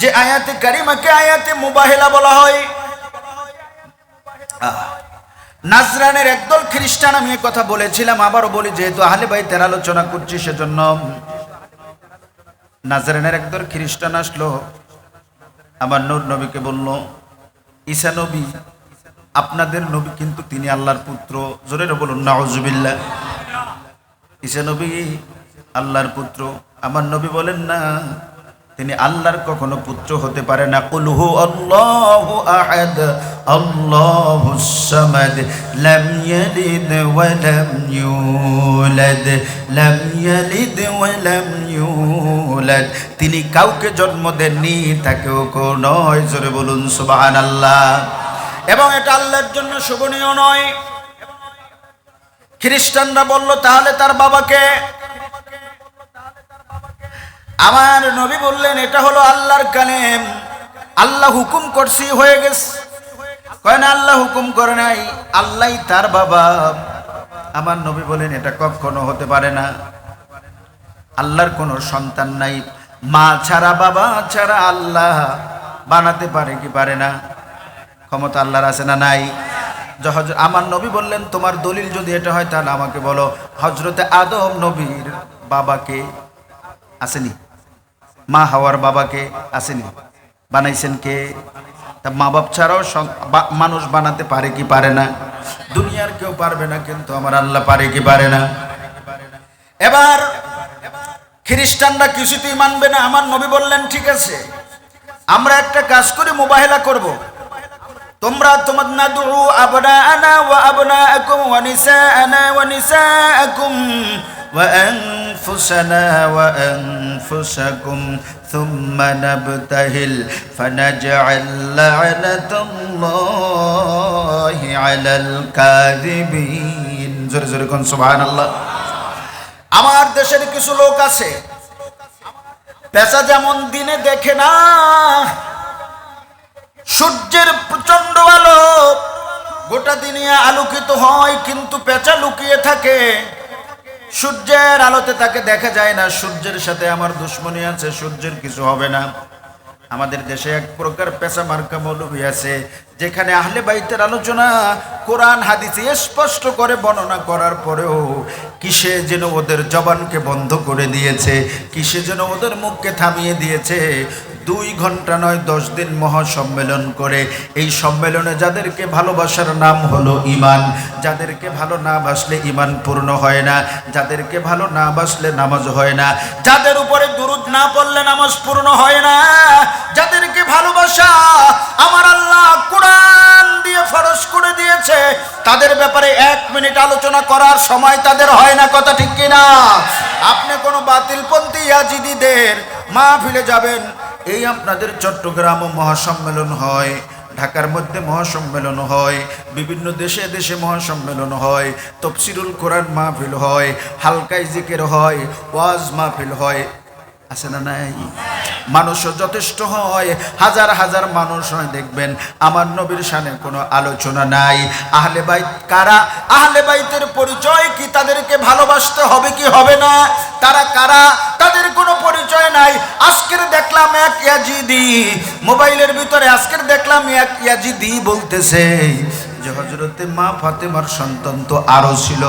যে আয়াতে কারিমাকে আয়াতে মুবাহিলা বলা হয়। নাজরানের একদল খ্রিস্টান, আমি এই কথা বলেছিলাম, আবারও বলি, যেহেতু আহলে বাইতের আলোচনা করছি সেজন্য। নাজরানের একদল খ্রিস্টান আসলো, আমার নূর নবীকে বলল, ঈসা নবী আপনাদের নবী কিন্তু তিনি আল্লাহর পুত্র। জোরে বলুন নাউজুবিল্লাহ। ঈসা নবী আল্লাহর পুত্র। আমার নবী বলেন না, তিনি আল্লাহর কখনো পুত্র হতে পারে না। কুল হু আল্লাহু আহাদ আল্লাহুস সামাদ লাম ইয়ালিদ ওয়া লাম ইউলাদ লাম ইয়ালিদ ওয়া লাম ইউলাদ। তিনি কাউকে জন্ম দেননি, তাকেও কেউ নয়। জোরে বলুন সুবহানাল্লাহ। এবং এটা আল্লাহর জন্য শোভনীয় নয়। খ্রিস্টানরা বলল, তাহলে তার বাবাকে? আমার নবী বললেন, এটা হলো আল্লাহর কালাম, আল্লাহ হুকুম করছি, হয়ে গেছে। কয় না, আল্লাহ হুকুম করে নাই, আল্লাহই তার বাবা। আমার নবী বলেন, এটা কখনো হতে পারে না। আল্লাহর কোনো সন্তান নাই, মা ছাড়া বাবা ছাড়া আল্লাহ বানাতে পারে কি পারে না? ক্ষমতা আল্লাহর আছে না নাই? আমার নবী বললেন, তোমার দলিল যদি এটা হয় তাহলে আমাকে বলো, হযরতে আদম নবীর বাবাকে আসেনি? মা হাওয়ার বাবাকে আসেনি? বানাইছেন কে? তা মা বাপ ছাড়াও মানুষ বানাতে পারে কি পারে না? দুনিয়ার কেউ পারবে না, কিন্তু আমার আল্লাহ পারে কি পারে না? এবার খ্রিস্টানরা কিছুতেই মানবে না। আমার নবী বললেন, ঠিক আছে, আমরা একটা কাজ করে মুবাহিলা করব। তোমরা তোমাদের নাদউ আবনাআনা ওয়া আবনাআকুম ওয়া নিসাআনা ওয়া নিসাআকুম ওয়া আনফুসানা ওয়া আনফুসাকুম থুম্মা নাবতাহিল ফানাজআল লা'নাতাল্লাহি আলাল কাযিবিন। জোরে জোরে কোন সুবহানাল্লাহ। আমার দেশের কিছু লোক আছে, পেঁচা যেমন দিনে দেখে না, সূর্যের প্রচন্ড আলো গোটা দিনে আলোকিত হয়, কিন্তু পেঁচা লুকিয়ে থাকে, সূর্যের আলোতে তাকে দেখা যায় না। সূর্যের সাথে আমার দুশ্মনী আছে, সূর্যের কিছু হবে না। আমাদের দেশে এক প্রকার পেঁচা মার্কা মৌলবী আছে, যেখানে আহলে বাইতের আলোচনা কোরআন হাদিসে স্পষ্ট করে বর্ণনা করার পরেও কিসে যেন ওদের জবানকে বন্ধ করে দিয়েছে, কিসে যেন ওদের মুখকে থামিয়ে দিয়েছে। 2 ঘন্টা নয় 10 দিন মহাসম্মেলন করে, এই সম্মেলনে যাদেরকে ভালোবাসার নাম হলো ঈমান, যাদেরকে ভালো না বাসলে ঈমান পূর্ণ হয় না, যাদেরকে ভালো না বাসলে নামাজ হয় না, যাদের উপরে দুরূদ না পড়লে নামাজ পূর্ণ হয় না, যাদেরকে ভালোবাসা আমার আল্লাহ কোরআন দিয়ে ফরজ করে দিয়েছে, তাদের ব্যাপারে 1 মিনিট আলোচনা করার সময় তাদের হয় না। কথা ঠিক কিনা? আপনি কোনো বাতিলপন্থী ইয়াজিদিদের মাহফিলে যাবেন, এই আপনাদের চট্টগ্রামও মহাসম্মেলন হয়, ঢাকার মধ্যে মহাসম্মেলন হয়, বিভিন্ন দেশে দেশে মহাসম্মেলন হয়, তাফসীরুল কোরআন মাহফিল হয়, হালকায় জিকির হয়, ওয়াজ মাহফিল হয়, আছে না নাই? মানুষও যথেষ্ট হয়, হাজার হাজার মানুষ হয়, দেখবেন আমার নবীর শানে কোনো আলোচনা নাই। আহলে বাইত কারা? আহলে বাইতের পরিচয় কি? তাদেরকে ভালোবাসতে হবে কি হবে না? তারা কারা? তাদের কোনো পরিচয় নাই। আজকের দেখলাম এক ইয়াজিদি মোবাইলের ভিতরে, আজকের দেখলাম এক ইয়াজিদি বলতেছে যে হযরতে মা ফাতেমার সন্তান তো আরো ছিল।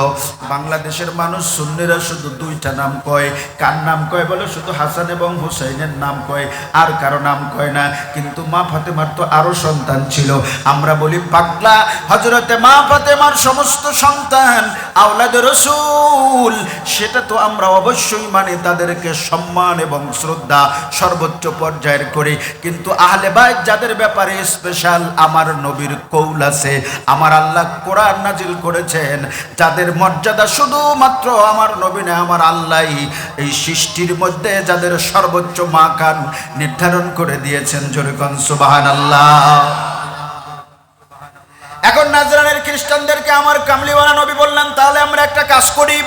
বাংলাদেশের মানুষ সুন্নিরা শুধু 2টা নাম কয়। কার নাম কয়? বলে শুধু হাসান এবং হুসাইনের নাম কয়, আর কারো নাম কয় না। কিন্তু মা ফাতেমার তো আরো সন্তান ছিল। আমরা বলি পাগলা, হযরতে মা ফাতেমার সমস্ত সন্তান আওলাদে রাসূল, সেটা তো আমরা অবশ্যই মানি, তাদেরকে সম্মান এবং শ্রদ্ধা সর্বোচ্চ পর্যায়ের করি। কিন্তু আহলে বাইত যাদের ব্যাপারে স্পেশাল আমার নবীর কৌল আছে, আমার আল্লাহ কোরআন নাজিল করেছেন, যাদের মর্যাদা শুধুমাত্র আমার নবী না, আমার আল্লাহই এই সৃষ্টির মধ্যে যাদের সর্বোচ্চ মাকাম নির্ধারণ করে দিয়েছেন। জোরে কোন সুবহানাল্লাহ। এখন নাজরানের খ্রিস্টানদেরকে আমার কামলিওয়ালা নবী বললেন, তাহলে আমরা একটা কাজ করি,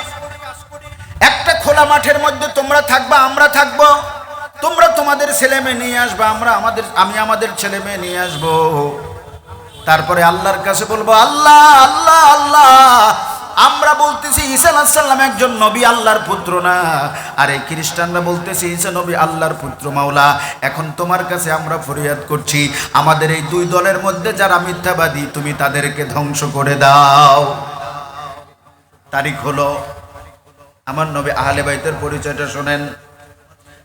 একটা খোলা মাঠের মধ্যে তোমরা থাকবা, আমরা থাকবো, তোমরা তোমাদের ছেলে মেয়ে নিয়ে আসবা, আমি আমাদের ছেলে মেয়ে নিয়ে আসবো। তারপরে আল্লাহর কাছে বলবো, আল্লাহ আল্লাহ আল্লাহ, আমরা বলতেছি ঈসা আলাইহিস সালাম একজন নবী, আল্লাহর পুত্র না, আর এই খ্রিস্টানরা বলতেছে ঈসা নবী আল্লাহর পুত্র। মাওলা, এখন তোমার কাছে আমরা ফরিয়াদ করছি, আমাদের এই দুই দলের মধ্যে যারা মিথ্যাবাদী, তুমি তাদেরকে ধ্বংস করে দাও। তারিখ হলো, আমার নবী আহলে বাইতের পরিচয়টা শোনেন।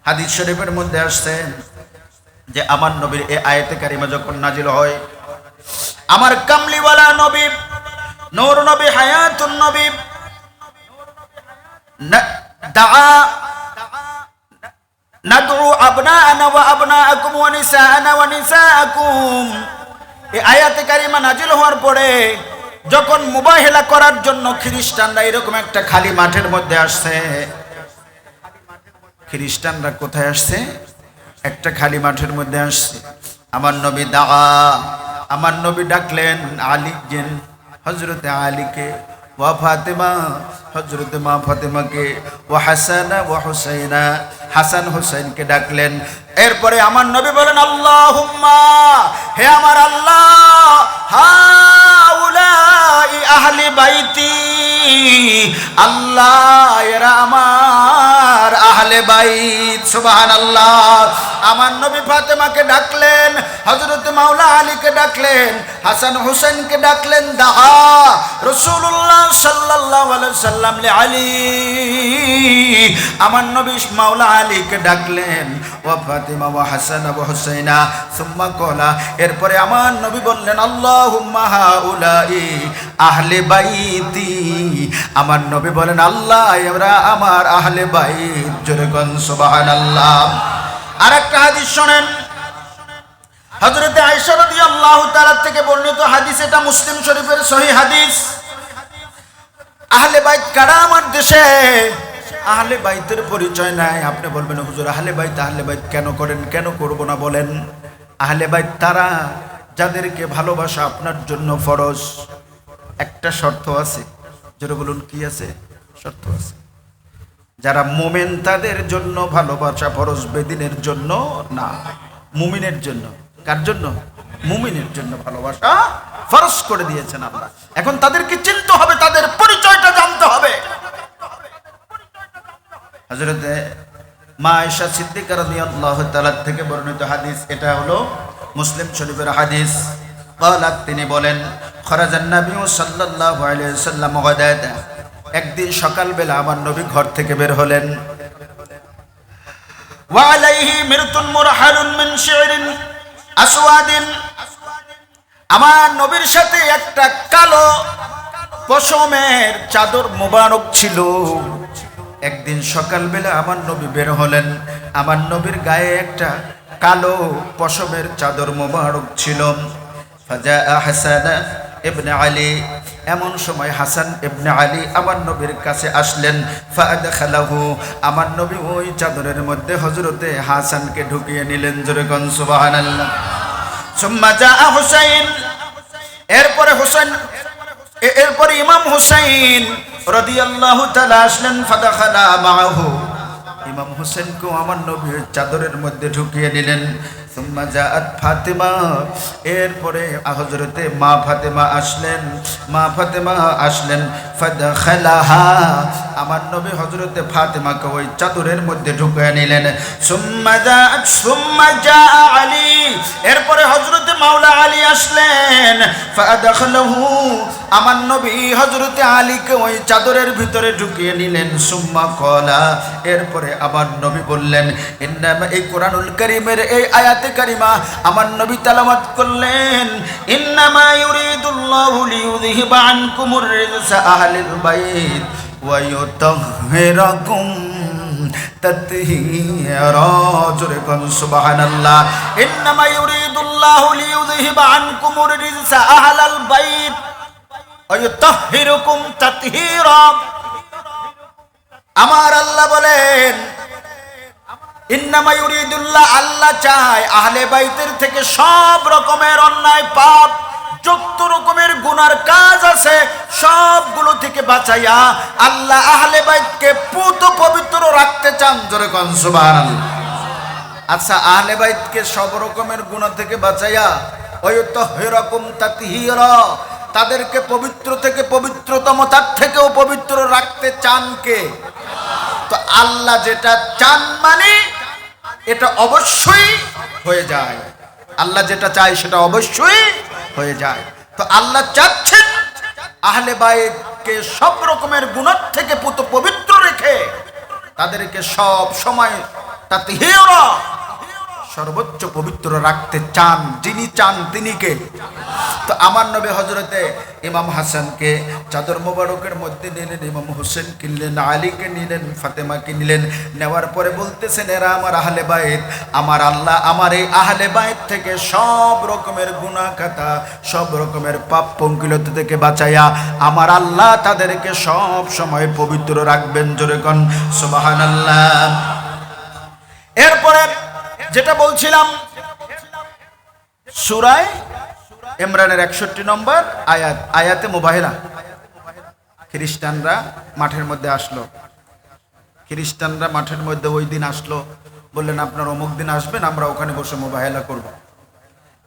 হাদিস শরীফের মধ্যে আসছে যে আমার নবীর এই আয়াতে কারিমা যখন নাজিল হয়, আমার কামলিওয়ালা নবী, নূর নবী, হায়াতুন নবী দাআ নাদউ আবনাআনা ওয়া আবনাআকুম ওয়া নিসাআনা ওয়া নিসাআকুম, এই আয়াতে কারিমা নাজিল হওয়ার পরে যখন মুবাহিলা করার জন্য খ্রিস্টানরা এরকম একটা খালি মাঠের মধ্যে আসছে, খ্রিস্টানরা কোথায় আসছে? একটা খালি মাঠের মধ্যে আসছে। আমার নবী আমার নবী ডাকলেন আলী জেন, হযরতে আলীকে, ওয়া ফাতেমা, হযরতে মা ফাতেমাকে, ওয়া হাসানা ওয়া হুসাইনা, হাসান হুসাইনকে ডাকলেন। এরপরে আমার নবী বলেন, আল্লাহুম্মা, হে আমার আল্লাহ, হাউলাই আহলি বাইতি, আল্লাহ এরা আমার আহলে বাইত। সুবহানাল্লাহ। আমার নবী ফাতেমাকে ডাকলেন, হযরত মাওলা আলীকে ডাকলেন, হাসান হুসাইনকে ডাকলেন। দাআ রাসূলুল্লাহ সাল্লাল্লাহু আলাইহি সাল্লাম লি আলী, আমার নবী মাওলা আলীকে ডাকলেন, ওয়া ফাতিমা ওয়া হাসান ওয়া হুসাইনা, সুম্মা ক্বালা, এরপরে আমার নবী বললেন, আল্লাহুম্মা হাউলাই আহলে বাইতি, আমার নবী বলেন, আল্লাহ এরা আমার আহলে বাইত। জোরে কোন সুবহানাল্লাহ। আরেকটা হাদিস শুনেন, হযরত আয়েশা রাদিয়াল্লাহু তাআলা থেকে বর্ণিত হাদিস, এটা মুসলিম শরীফের সহিহ হাদিস। আহলে বাইত কারা আমার দেশে? আহলে বাইতের পরিচয় নাই। আপনি বলবেন, হুজুর আহলে বাইত কেন করেন, কেন করব না বলেন? আহলে বাইত তারা যাদেরকে ভালোবাসা আপনার জন্য ফরজ। একটা শর্ত আছে, যেটা বলুন কি আছে? শর্ত আছে। যারা মুমিন তাদের জন্য ভালোবাসা ফরজ, বেদিনের জন্য না, মুমিনের জন্য। কার জন্য? মুমিনের জন্য ভালোবাসা ফরজ করে দিয়েছেন আল্লাহ। এখন তাদেরকে চিনতে হবে, তাদের পরিচয়টা জানতে হবে। হযরত মা আয়েশা সিদ্দিকা রাদিয়াল্লাহু তাআলা থেকে বর্ণিত হাদিস, এটা হলো মুসলিম শরীফের হাদিস। ক্বালাত, তিনি বলেন, খরাজান নবী সাল্লাল্লাহু আলাইহি ওয়াসাল্লাম গাদাত, একদিন সকালবেলা আমার নবী ঘর থেকে বের হলেন। ওয়া আলাইহি মিরতুন মুরহালুন মিন শি'রিন আসওয়াদিন, আমার নবীর সাথে একটা কালো পশমের চাদর মোবারক ছিল। একদিন সকালবেলা আমার নবী বের হলেন, আমার নবীর গায়ে একটা কালো পশমের চাদর মোবারক ছিল। ফাজা হাসান ইবনে আলী, এমন সময় হাসান ইবনে আলী আমার নবীর কাছে আসলেন। ফাআদখালাহু, আমার নবী ওই চাদরের মধ্যে হযরতে হাসানকে ঢুকিয়ে নিলেন। জোরে কোন সুবহানাল্লাহ। সুম্মা জাআ হুসাইন, এরপরে ইমাম হুসাইন রাদিয়াল্লাহু তাআলা আসলেন। ফাদাখালা মাআহু, ইমাম হুসাইনকে আমার নবীর চাদরের মধ্যে ঢুকিয়ে নিলেন। সুম্মা জাআত ফাতেমা, এরপরে হযরতে মা ফাতেমা আসলেন। ফাদাখালাহা, আমার নবী হযরতে ফাতেমাকে ওই চাদরের মধ্যে ঢুকিয়ে নিলেন। সুম্মা জাআ আলী, এরপরে হযরতে মাওলা আলী আসলেন। ফাদাখালাহু, আমার নবী হযরতে আলীকে ওই চাদরের ভিতরে ঢুকিয়ে নিলেন। সুম্মা ক্বালা, এরপরে আবার নবী বললেন, ইন্নামা, এই কোরআনুল কারীমের এই আয়াতে কারিমা আমার নবী তেলাওয়াত করলেন, ইন্নামা ইউরিদুল্লাহু লিইউযহিবা আনকুমুর রিজসা আহলিল বাইত ওয়া ইউতাহহিরাকুম তাতহীরা জোরে কোন সুবহানাল্লাহ ইন্নামা ইউরিদুল্লাহু লিইউযহিবা আনকুমুর রিজসা আহলাল বাইত ওয়া ইউতাহহিরুকুম তাতহীরা আমার আল্লাহ বলেন ইন্নামা ইউরিদুল্লাহ আল্লাহ চায় আহলে বাইতের থেকে সব রকমের অন্যায় পাপ যত রকমের গুনার কাজ আছে সবগুলো থেকে বাঁচাইয়া আল্লাহ আহলে বাইতকে পুত পবিত্র রাখতে চান জোরে কোন সুবহানাল্লাহ আচ্ছা আহলে বাইতকে সব রকমের গুনাহ থেকে বাঁচাইয়া ওয়ায়ুতাহহিরুকুম তাতহীরা তাদেরকে পবিত্র থেকে পবিত্রতম তার থেকেও পবিত্র রাখতে চান কে তো আল্লাহ যেটা চান মানে এটা অবশ্যই হয়ে যায় আল্লাহ যেটা চায় সেটা অবশ্যই হয়ে যায় তো আল্লাহ চাচ্ছেন আহলে বাইতকে সব রকমের গুনাহ থেকে পবিত্র রেখে তাদেরকে সব সময় তাতহীরা সর্বোচ্চ পবিত্র রাখতে চান যিনি চান তিনি কে তো আমার নবী হযরতে ইমাম হাসানকে চাদর মোবারকের মধ্যে নিলেন ইমাম হোসেন কিনলেন আলীকে নিলেন ফাতেমাকে নিলেন নেওয়ার পরে বলতেছেন এরা আমার আহলে বাইত আমার আল্লাহ আমার এই আহলে বাইত থেকে সব রকমের গুনাহ খাতা সব রকমের পাপ পঙ্কিলতা থেকে বাঁচাইয়া আমার আল্লাহ তাদেরকে সব সময় পবিত্র রাখবেন জোরে কোন সুবহানাল্লাহ এরপরে যেটা বলছিলাম সূরা ইমরানের 61 নম্বর আয়াত আয়াতে মুবাহিলা খ্রিস্টানরা মাঠের মধ্যে আসলো খ্রিস্টানরা মাঠের মধ্যে ওই দিন আসলো বললেন আপনারা অমুক দিন আসবেন আমরা ওখানে বসে মুবাহিলা করব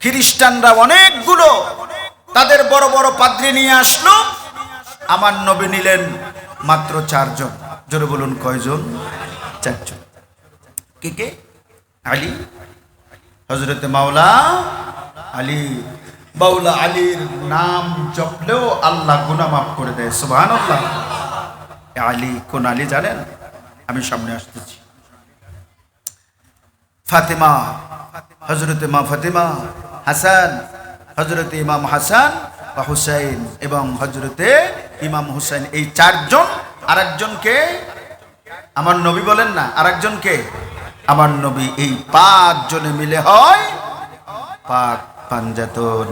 খ্রিস্টানরা অনেকগুলো তাদের বড় বড় পাদ্রী নিয়ে আসলো আমার নবী নিলেন মাত্র 4 জন জোরে বলুন কয়জন 4 জন কে আলী হযরতে মাওলা আলী মাওলা আলীর নাম জপলেও আল্লাহ গুনাহ মাফ করে দেয় সুবহানাল্লাহ আলী কোন আলী জানেন আমি সামনে আসতেছি ফাতেমা হযরতে মা ফাতেমা হাসান হযরতে ইমাম হাসান বা হুসাইন এবং হযরতে ইমাম হুসাইন এই 4 জন আরেকজনকে আমার নবী বলেন না আরেকজনকে আমার নবী এই 5 জনে মিলে হয় পাক পাঞ্জাতন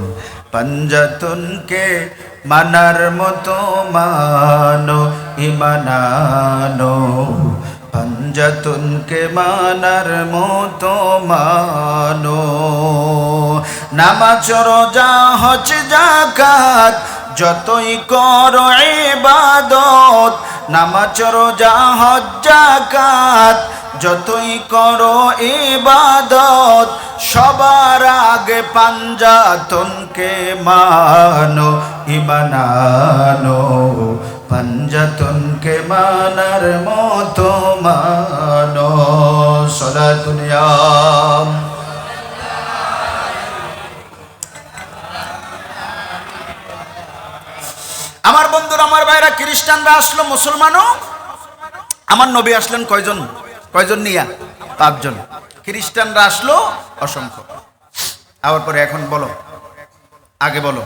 পাঞ্জাতনকে মানার মতো মানো ইমানানো পাঞ্জাতনকে মানার মতো মানো নামাজ রোজা হজ যাকাত যতই করো ইবাদত নামাজ রোজা হজ যাকাত যতই করো ইবাদত সবার আগে পাঞ্জাতনকে মানো ইমানানো পাঞ্জাতনকে মানার মতো মানো সালাতুন ইয়া আমার বন্ধুরা আমার ভাইরা খ্রিস্টানরা আসলো মুসলমানও আমার নবী আসলেন কয়জন নিয়া 5 জন খ্রিস্টানরা আসলো অসংখ্য আবার পরে এখন বলো আগে বলো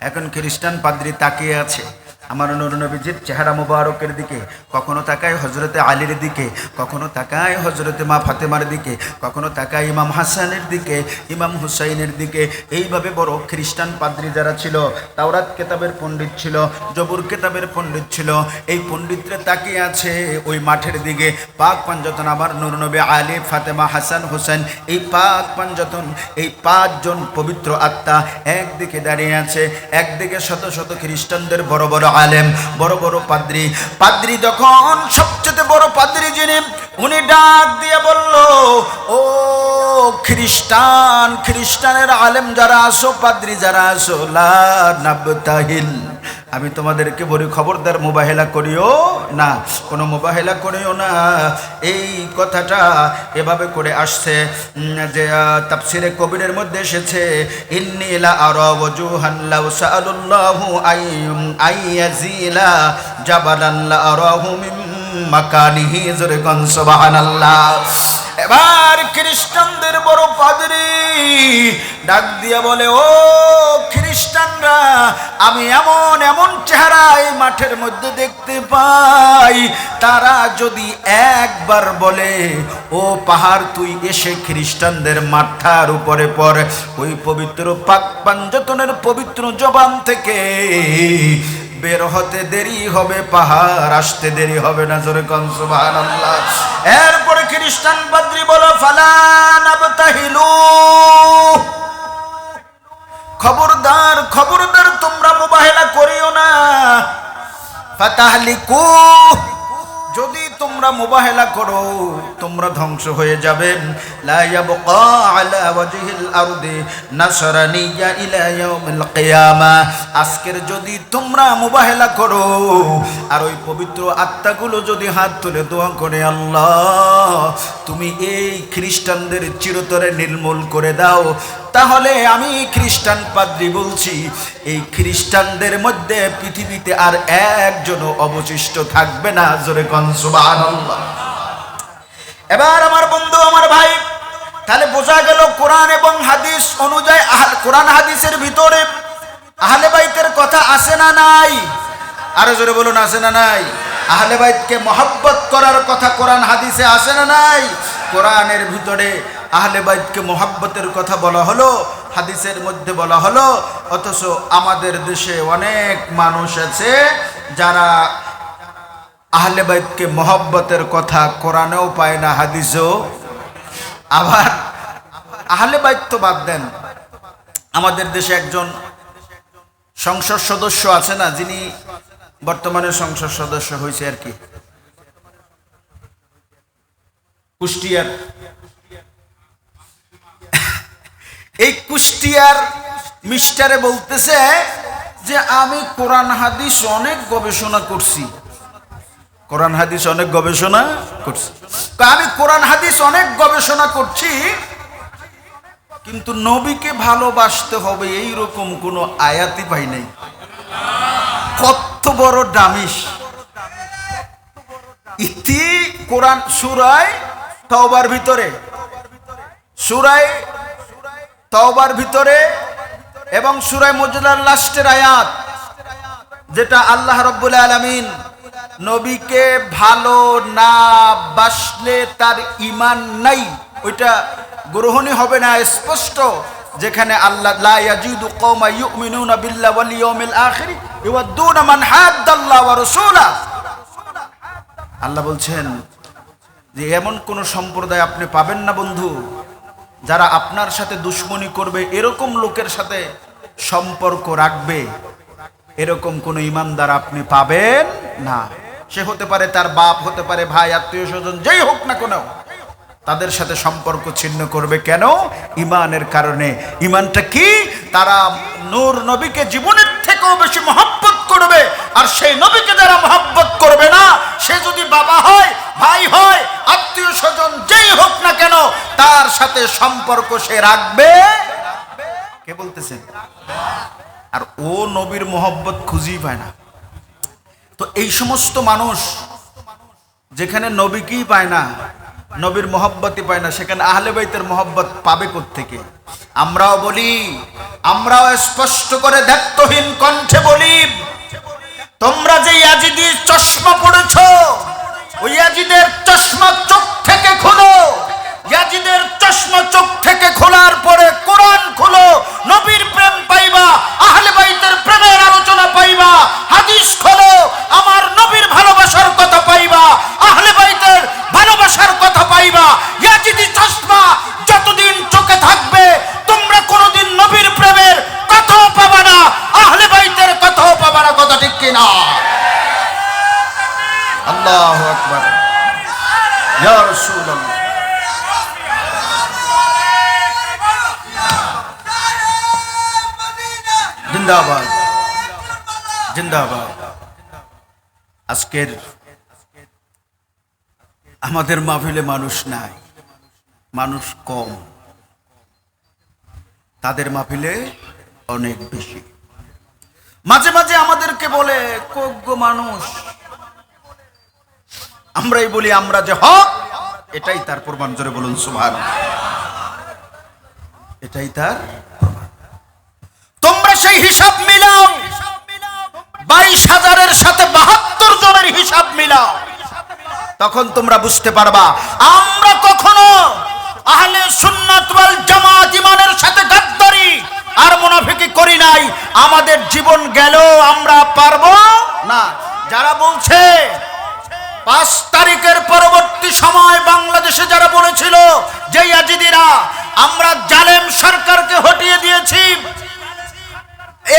এখন খ্রিস্টান পাদ্রী তাকিয়ে আছে আমার নূর নবীজির চেহারা মুবারকের দিকে কখনো তাকায় হযরতে আলীর দিকে কখনো তাকায় হযরতে মা ফাতেমার দিকে কখনো তাকায় ইমাম হাসানের দিকে ইমাম হুসাইনের দিকে এইভাবে বড় খ্রিস্টান পাদ্রী যারা ছিল তাওরাত কিতাবের পণ্ডিত ছিল জবুর কিতাবের পণ্ডিত ছিল এই পণ্ডিতরা তাকিয়ে আছে ওই মাঠের দিকে পাক পাঞ্জাতন আমার নূর নবী আলী ফাতেমা হাসান হুসাইন এই পাক পাঞ্জাতন এই 5 জন পবিত্র আত্মা একদিকে দাঁড়িয়ে আছে একদিকে শত শত খ্রিস্টানদের বড় বড় আলেম বড় বড় পাদ্রী যখন সবচেয়ে বড় পাদ্রী যিনি উনি ডাক দিয়ে বলল ও খ্রিস্টানের আলেম যারা আসো পাদ্রী যারা আসো লা নাবতাহিল আমি তোমাদেরকে বলি খবরদার মুবাহিলা করিও না কোনো মুবাহিলা করিও না এই কথাটা এভাবে করে আসছে যে তাফসিরে কবিরের মধ্যে এসেছে ইন্নী লা আরা ওয়াজুহান লাউ সাআলুল্লাহু আইয়াজিলা জাবালান লা আরাহু মিন মাকানিহি জুরগান সুবহানাল্লাহ এবার খ্রিস্টানদের বড় পাদ্রী ডাক দিয়া বলে, ও খ্রিস্টানরা, আমি এমন এমন চেহারা এই মাঠের মধ্যে দেখতে পাই, তারা যদি একবার বলে, ও পাহাড় তুই এসে খ্রিস্টানদের মাথার উপরে পড়, ওই পবিত্র পাক পাঞ্জতনের পবিত্র জবান থেকে বের হতে দেরি হবে, পাহাড় আসতে দেরি হবে না। জোরে কোন সুবহানাল্লাহ। এরপরে খ্রিস্টান পাদ্রী বলো, ফালা নাবতাহিলু, খবরদার খবরদার তোমরা মুবাহেলা করিও না, ফাতাহলিকু, যদি তোমরা মুবাহেলা করো তোমরা ধ্বংস হয়ে যাবেন। লা ইয়াবকা আলা ওয়াজহিল আরদি নাসরানিয়া ইলা ইয়াউমিল কিয়ামা, আজকের যদি তোমরা মুবাহেলা করো আর ওই পবিত্র আত্মাগুলো যদি হাত তুলে দোয়া করে, আল্লাহ তুমি এই খ্রিস্টানদের চিরতরে নির্মূল করে দাও, তাহলে আমি খ্রিস্টান পাদ্রী বলছি, এই খ্রিস্টানদের মধ্যে পৃথিবীতে আর একজনও অবশিষ্ট থাকবে না। জোরে কোন সুবহানাল্লাহ। এবার আমার বন্ধু, আমার ভাই, তাহলে বোঝা গেল কোরআন এবং হাদিস অনুযায়ী, কোরআন হাদিসের ভিতরে আহলে বাইতের কথা আছে না নাই? আরো জোরে বলুন, আছে না নাই? আহলে বাইতকে মহব্বত করার কথা কোরআন হাদিসে আছে না নাই? কোরআনের ভিতরে আহলে বাইতকে মহব্বতের কথা বলা হলো, হাদিসের মধ্যে বলা হলো, অথচ আমাদের দেশে অনেক মানুষ আছে যারা আহলে বাইতকে মহব্বতের কথা কোরআনেও পায় না, হাদিসেও। আবার আহলে বাইত তো বাদ দেন, আমাদের দেশে একজন সংসদ সদস্য আছে না, যিনি বর্তমানে সংসদ সদস্য হয়েছে আর কি, কুষ্টিয়ার। এই কুষ্টিয়ার মিস্টারে বলতেছে যে আমি কোরআন হাদিস অনেক গবেষণা করছি, কোরআন হাদিস অনেক গবেষণা করছি, আমি কোরআন হাদিস অনেক গবেষণা করছি, কিন্তু নবীকে ভালোবাসতে হবে এইরকম কোন আয়াতই পাই নাই। কত বড় দামিশ! ইতি কোরআন সূরা তাওবার ভিতরে, সূরা তাওবার ভিতরে এবং সূরা মুজাদালার লাস্টের আয়াত, যেটা আল্লাহ রাব্বুল আলামিন নবীকে ভালো না বাসলে তার ঈমান নাই, ওইটা গ্রহণই হবে না, স্পষ্ট। যেখানে আল্লাহ লা ইয়াজিদু কওমা ইউমিনুনা বিল্লাহি ওয়াল ইয়াউমিল আখির ইওয়াদুনা মান হাদ্দাল্লাহু ওয়া রাসূলাহু, আল্লাহ বলছেন যে এমন কোন সম্প্রদায় আপনি পাবেন না বন্ধু, যারা আপনার সাথে দুশমনি করবে, এরকম লোকের সাথে সম্পর্ক রাখবে, এরকম কোন ইমানদার আপনি পাবেন না। সে হতে পারে তার বাপ, হতে পারে ভাই, আত্মীয় স্বজন, যেই হোক না কেন, তাদের সাথে সম্পর্ক ছিন্ন করবে। কেন? ইমানের কারণে। ইমানটা কি? তারা নূর নবীকে জীবনের থেকেও বেশি মহব্বত করবে, আর সেই নবীকে যারা মহব্বত করবে না, সে যদি বাবা হয়, ভাই হয়, আত্মীয় স্বজন যেই হোক না কেন, তার সাথে সম্পর্ক সে রাখবে। কে বলতেছেন? আর ও নবীর মহব্বত খুঁজেই পায় না। তো এই সমস্ত মানুষ যেখানে নবীকেই পায় না, নবীর মহব্বতই পায় না, সেখানে আহলে বাইতের মহব্বত পাবে কোত্থেকে? আমরাও বলি, আমরাও স্পষ্ট করে দায়িত্বহীন কণ্ঠে বলি, তোমরা যে ইয়াজিদি চশমা পড়েছো, ওই ইয়াজিদের চশমা চোখ থেকে খোলো। ইয়াজিদের চশমা চোখ থেকে খোলার পরে কোরআন খোলো, নবীর প্রেম পাইবা, আহলে বাইতের প্রেমের আলোচনা পাইবা। হাদিস খোলো, আমার নবীর ভালোবাসার কথা পাইবা, আহলে বাইতের ভালোবাসার কথা পাইবা। ইয়াজিদি চশমা যতদিন চোখে থাকবে, তোমরা কোনোদিন নবীর প্রেমের কথাও পাবা না, আহলে বাইতের কথাও পাবা না। কথা ঠিক কিনা? আল্লাহু আকবার, ইয়া রাসূলুল্লাহ। জিন্দাবাদ, জিন্দাবাদ। আজকের আমাদের মাহফিলে মানুষ নাই, মানুষ কম, তাদের মাহফিলে অনেক বেশি। মাঝে মাঝে আমাদেরকে বলে কোজ্ঞ মানুষ, আমরাই বলি আমরা যে হক এটাই তার প্রমাণ। জোরে বলুন সুবহানাল্লাহ। এটাই তার প্রমাণ। তোমরা সেই হিসাব মিলাও, 22,000-এর সাথে 72 জনের হিসাব মিলাও, তখন তোমরা বুঝতে পারবা আমরা কখনো আহলে সুন্নাত ওয়াল জামাত ইমানের সাথে গাদ্দারি আর মুনাফিকি করি নাই। আমাদের জীবন গেল আমরা পারবো না। যারা বলছে 5 তারিখের পরবর্তী সময় বাংলাদেশে যারা বলেছিল যে ইয়াজিদিরা আমরা জালেম সরকারকে হটিয়ে দিয়েছি,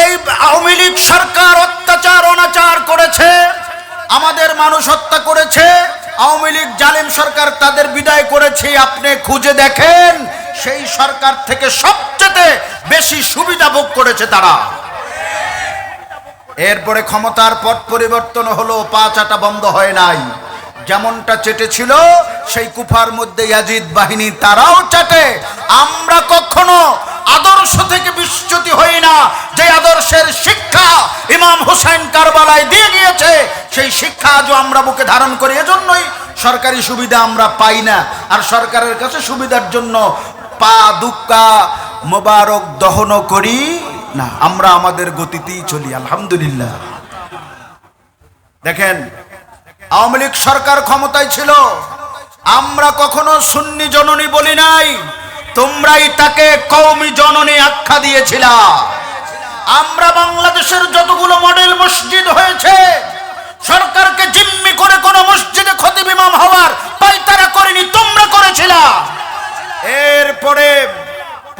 এই আওয়ামী লীগ সরকার অত্যাচার অনাচার করেছে, আমাদের মানুষ হত্যা করেছে, আওয়ামী লীগ জালেম সরকার তাদের বিদায় করেছে, আপনি খুঁজে দেখেন সেই সরকার থেকে সবচেয়ে বেশি সুবিধা ভোগ করেছে তারা। এরপরে ক্ষমতার পথ পরিবর্তন হলো, পা চাটা বন্ধ হয় নাই। যেমনটা চেটেছিল সেই কুফার মধ্যে ইয়াজিদ বাহিনী তারাও চাটে। আমরা কখনো আদর্শ থেকে বিচ্যুতি হই না। যে আদর্শের শিক্ষা ইমাম হুসাইন কারবালায় দিয়ে গিয়েছে সেই শিক্ষা আজও আমরা বুকে ধারণ করি। এজন্যই সরকারি সুবিধা আমরা পাই না, আর সরকারের কাছে সুবিধার জন্য পা দুক্কা মোবারক দহন করি না, আমরা আমাদের গতিতেই চলি আলহামদুলিল্লাহ। দেখেন আওয়ামী লীগ সরকার ক্ষমতায় ছিল, আমরা কখনো সুন্নি জননী বলি নাই, তোমরাই তাকে কওমি জননী আখ্যা দিয়েছিলা। আমরা বাংলাদেশের যতগুলো মডেল মসজিদ হয়েছে সরকারকে জিম্মি করে কোন মসজিদে খতিব ইমাম হওয়ার পায়তারা করেনি, তোমরা করেছিলা। এরপরে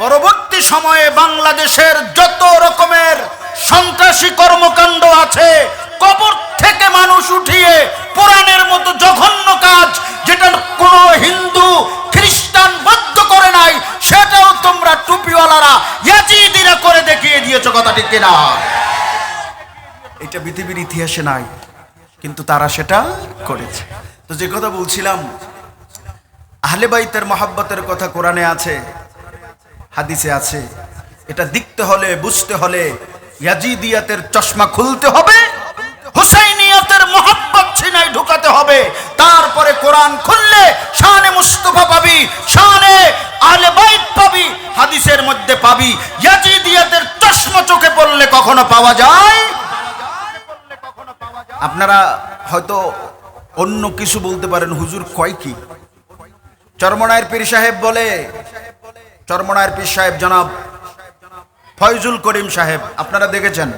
পরবর্তী সময়ে বাংলাদেশের যত রকমের সন্ত্রাসী কর্মকাণ্ড আছে, কবর থেকে মানুষ উঠিয়ে পুরাণের মতো জঘন্য কাজ যেটা কোনো হিন্দু খ্রিস্টান বদ্ধ করে নাই, সেটাও তোমরা টুপিওয়ালারা ইয়াজিদিরা করে দেখিয়ে দিয়েছো। কথা ঠিক কিনা? এটা পৃথিবীর ইতিহাসে নাই, কিন্তু তারা সেটা করেছে। তো যে কথা বলছিলাম, আহলে বাইতের মহাব্বতের কথা কোরআনে আছে, হাদিসে আছে। এটা দেখতে হলে বুঝতে হলে ইয়াজিদিয়াতের চশমা খুলতে হবে, হুসাইনিয়াতের মহব্বত সিনায় ঢুকাতে হবে। তারপরে কোরআন খুললে শানে মুস্তাফা পাবি, শানে আহলে বাইত পাবি, হাদিসের মধ্যে পাবি। ইয়াজিদিয়াতের চশমা চোখে পড়লে কখনো পাওয়া যায়? আপনারা হয়তো অন্য কিছু বলতে পারেন, হুজুর কয় কি? চরমনায়ের পীর সাহেব বলে, চরমনায়ের পীর সাহেব জনাব ফয়জুল করিম সাহেব, আপনারা দেখেছেন,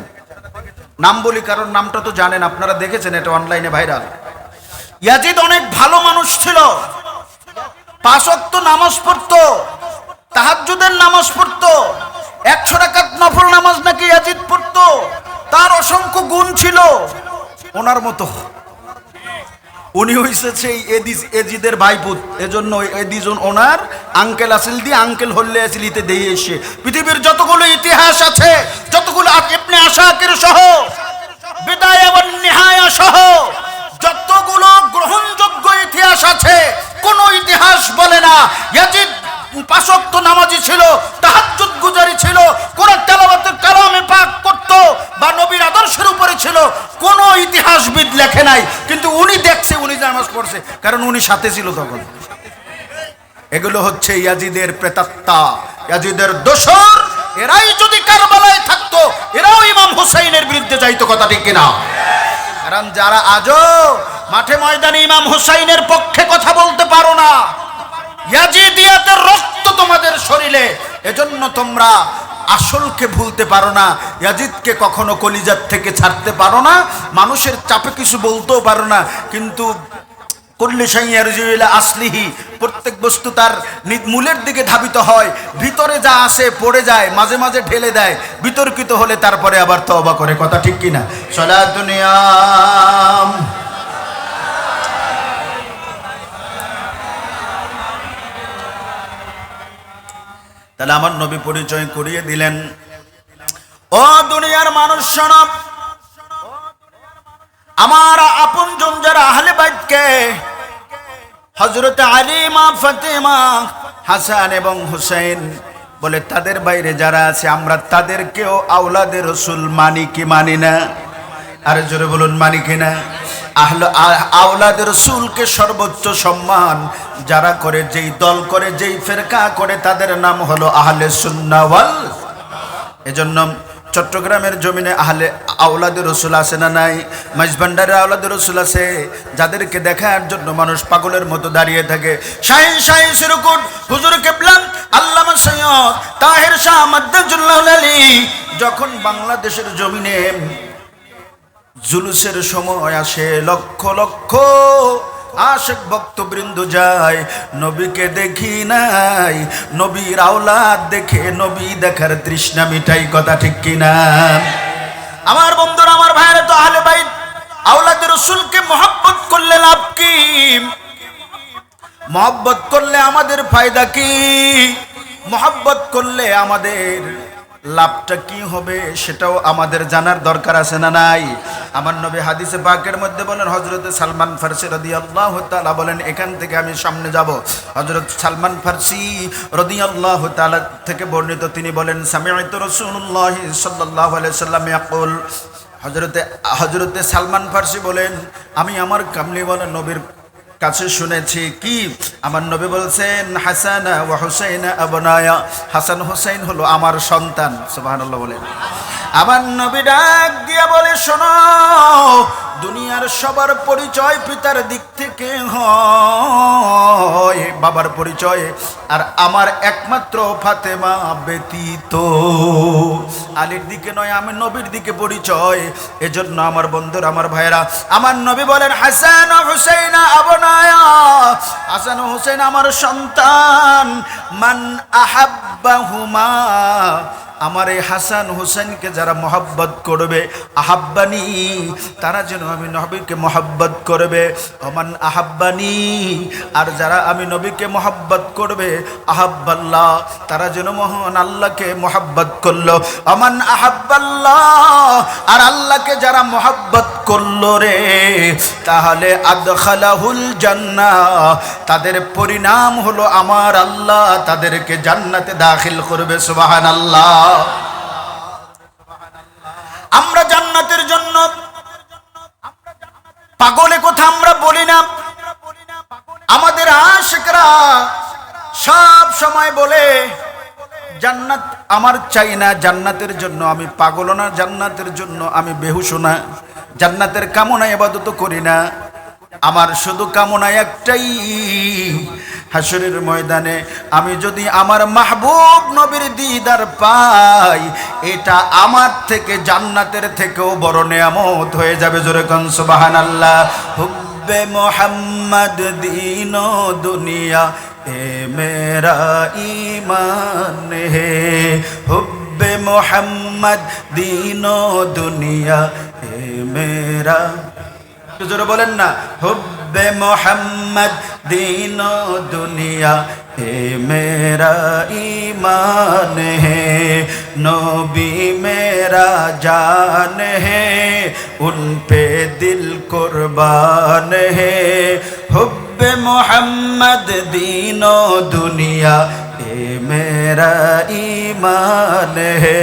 নাম বলি কারণ নামটা তো জানেন, আপনারা দেখেছেন, এটা অনলাইনে ভাইরাল। ইয়াজিদ অনেক ভালো মানুষ ছিল, 5 ওয়াক্ত নামাজ পড়তো, তাহাজ্জুদের নামাজ পড়তো, 100 রাকাত নফল নামাজ নাকি ইয়াজিদ পড়তো, তার অসংখ্য গুণ ছিল। ওনার মতো উনি হইছে সেই এজিদের ভাইপুত, এজন্য এদিজ ওনার আঙ্কেল আসিল দিয়ে আঙ্কেল হল্লে আসিলিতে দিয়ে এসে পৃথিবীর যতগুলো ইতিহাস আছে, যতগুলো ইবনে আসাকির সহ বিদায়া ওয়ান নিহায়া সহ যতগুলো গ্রহণযোগ্য ইতিহাস আছে, কোন ইতিহাস বলে না ইয়াজিদ 5 ওয়াক্ত নামাজি ছিল, তাহাজ্জুদ গুজারি ছিল, কোরআন তেলাওয়াত কালামে পাক করতো বা নবীর আদর্শের উপরে ছিল, কোন ইতিহাসবিদ লেখে নাই। কিন্তু উনি দেখছে, উনি নামাজ পড়ছে, কারণ উনি সাথে ছিল তখন। এগুলো হচ্ছে ইয়াজিদের প্রেতাত্মা, ইয়াজিদের দোসর। এরাই যদি কারবালায় থাকতো, এরাও ইমাম হুসাইনের বিরুদ্ধে যাইতো। কথা ঠিক কিনা? কারণ যারা আজও মাঠে ময়দানে ইমাম হুসাইনের পক্ষে কথা বলতে পারো না, ইয়াজিদিয়াতের রক্ত তোমাদের শরীরে, এজন্য তোমরা আসলকে ভুলতে পারো না, ইয়াজিদকে কখনো কলিজার থেকে ছাড়তে পারো না, মানুষের চাপে কিছু বলতেও পারো না। কিন্তু কুল্লি শাইইন ইয়ারজিউ ইলা আসলিহি, প্রত্যেক বস্তু তার মূলের দিকে ধাবিত হয়। ভিতরে যা আসে পড়ে যায়, মাঝে মাঝে ঢেলে দেয়, বিতর্কিত হলে তারপরে আবার তওবা করে। কথা ঠিক কিনা? সালাতুন ইয়াম তাহলে আমার নবী পরিচয় করিয়ে দিলেন। ও দুনিয়ার মানুষ শোনো, আমার আপনজন যারা আহলে বাইতকে, হযরত আলী, মা ফাতেমা, হাসান এবং হুসাইন বলে, তাদের বাইরে যারা আছে আমরা তাদেরকেও আওলাদে রাসূল মানি কি মানি না? আর জোরে বলুন মানি কিনা? আওলাদ রাসূলকে সর্বোচ্চ সম্মান যারা করে, যেই দল করে, যেই ফেরকা করে, তাদের নাম হলো আহলে সুন্নাহ ওয়াল। এজন্য চট্টগ্রামের জমিনে আওলাদ রাসূল আছে না নাই? মাইজভান্ডারের আওলাদ রাসূল আছে, যাদেরকে দেখার জন্য মানুষ পাগলের মতো দাঁড়িয়ে থাকে। শাহিন সিরকুট হুজুর কিবলা আল্লামা সৈয়দ তাহের শাহ মাদ্দাজুল্লাহুল আলী যখন বাংলাদেশের জমিনে জুলুসের সময় আসে, লক্ষ লক্ষ আশিক ভক্তবৃন্দ যায়, নবীকে দেখি নাই, নবীর আওলাদ দেখে নবী দেখার তৃষ্ণা মিটাই। কথা ঠিক কিনা? আমার বন্ধুরা, আমার ভাইরা, তো আহলে বাইত আওলাদ রাসূলকে মহব্বত করলে লাভ কি? মহব্বত করলে আমাদের ফায়দা কি? মহব্বত করলে আমাদের লাভটা কি হবে সেটাও আমাদের জানার দরকার আছে না নাই? আমার নবী হাদিসে পাকের মধ্যে বলেন, হযরত সালমান ফারসি রাদিয়াল্লাহু তাআলা বলেন, এখান থেকে আমি সামনে যাব। হযরত সালমান ফারসি রাদিয়াল্লাহু তাআলা থেকে বর্ণিত, তিনি বলেন, সামি'তু রাসূলুল্লাহ সাল্লাল্লাহু আলাইহি সাল্লাম ইয়াকুল, হযরতে সালমান ফারসি বলেন, আমি আমার কামলিওয়ালা নবীর কাছে শুনেছি কি? আমার নবী বলছেন, হাসান ওয়া হুসাইন আবনায়া, হাসান হুসাইন হলো আমার সন্তান। সুবহানাল্লাহ বলেন। আমার নবী ডাক দিয়া বলে, শোনো, দুনিয়ার সবার পরিচয় পিতার দিক থেকে হয়, বাবার পরিচয়, আর আমার একমাত্র ফাতেমা ব্যতীত আলীর দিকে নয়, আমি নবীর দিকে পরিচয়। এজন্য আমার বন্ধুরা, আমার ভাইরা, আমার নবী বলেন, হাসান ও হুসাইন আবনায়া, হাসান ও হুসাইন আমার সন্তান, মান আহাব্বাহুমা, আমার এই হাসান হুসেনকে যারা মহব্বত করবে, আহাব্বানি, তারা যেন আমি নবীকে মহব্বত করবে। ওমান আহাব্বানি, আর যারা আমি নবীকে মহব্বত করবে, আহাব্বাল্লাহ, তারা যেন মহান আল্লাহকে মহব্বত করলো। ওমান আহাব্বাল্লাহ, আর আল্লাহকে যারা মহব্বত করলো রে, তাহলে আদখালাহুল জান্নাহ, তাদের পরিণাম হলো আমার আল্লাহ তাদেরকে জান্নাতে দাখিল করবে। সুবহানাল্লাহ। আমরা জান্নাতের জন্য পাগলে কথা আমরা বলি না। আমাদের আশিকরা সব সময় বলে, জান্নাত আমার চাই না, জান্নাতের জন্য আমি পাগল না, জান্নাতের জন্য আমি বেহুশ না, জান্নাতের কামনা ইবাদত করি না। আমার শুধু কামনা একটাই, হাসরের ময়দানে আমি যদি আমার মাহবুব নবীর দিদার পাই, এটা আমার থেকে জান্নাতের থেকেও বড় নেয়ামত হয়ে যাবে। জোরে কোন সুবহানাল্লাহ। হুব্বে মোহাম্মদ দীন ও দুনিয়া এ মেরা ঈমান হে, হুব্বে মোহাম্মদ দীন ও দুনিয়া এ মেরা, জোরে বলেন না, হুব্বে মোহাম্মদ দীন ও দুনিয়া হে মেরা ঈমান হে, নবী মেরা জান হে, উন পে দিল কুরবান হে, হুব্বে মোহাম্মদ দীন ও দুনিয়া হে মেরা ঈমান হে,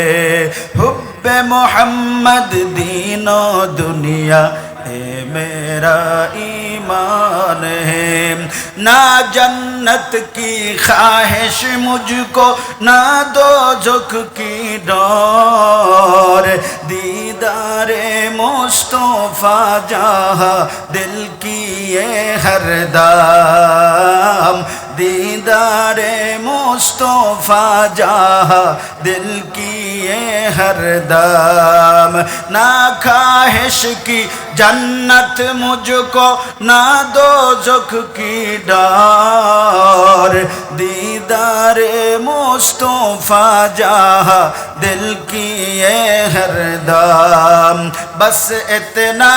হুব্বে মোহাম্মদ দীন ও দুনিয়া ए मेरा ईमान है। ना जन्नत की ख्वाहिश मुझको, ना दोज़ख की डर, दीदारे मुस्तफ़ा जहाँ दिल की ये हर दाम, दीदारे मुस्तफ़ा जहाँ दिल की ये हर दाम, ना ख्वाहिश की जन्नत मुझको, ना दोज़ख की डर, दीदारे मुस्तफ़ा जहाँ दिल की ये हर दाम, बस इतना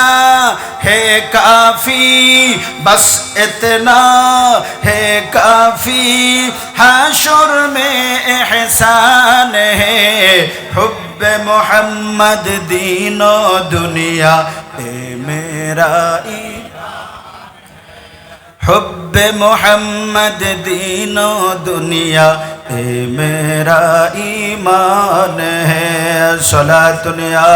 है काफ़ी, बस इतना है काफ़ी, हशर में एहसान है, हुब्बे मोहम्मद दीनो दुनिया ए मेरा हुब्बे मोहम्मद दीनो दुनिया ए मेरा ईमान है। सलातुन या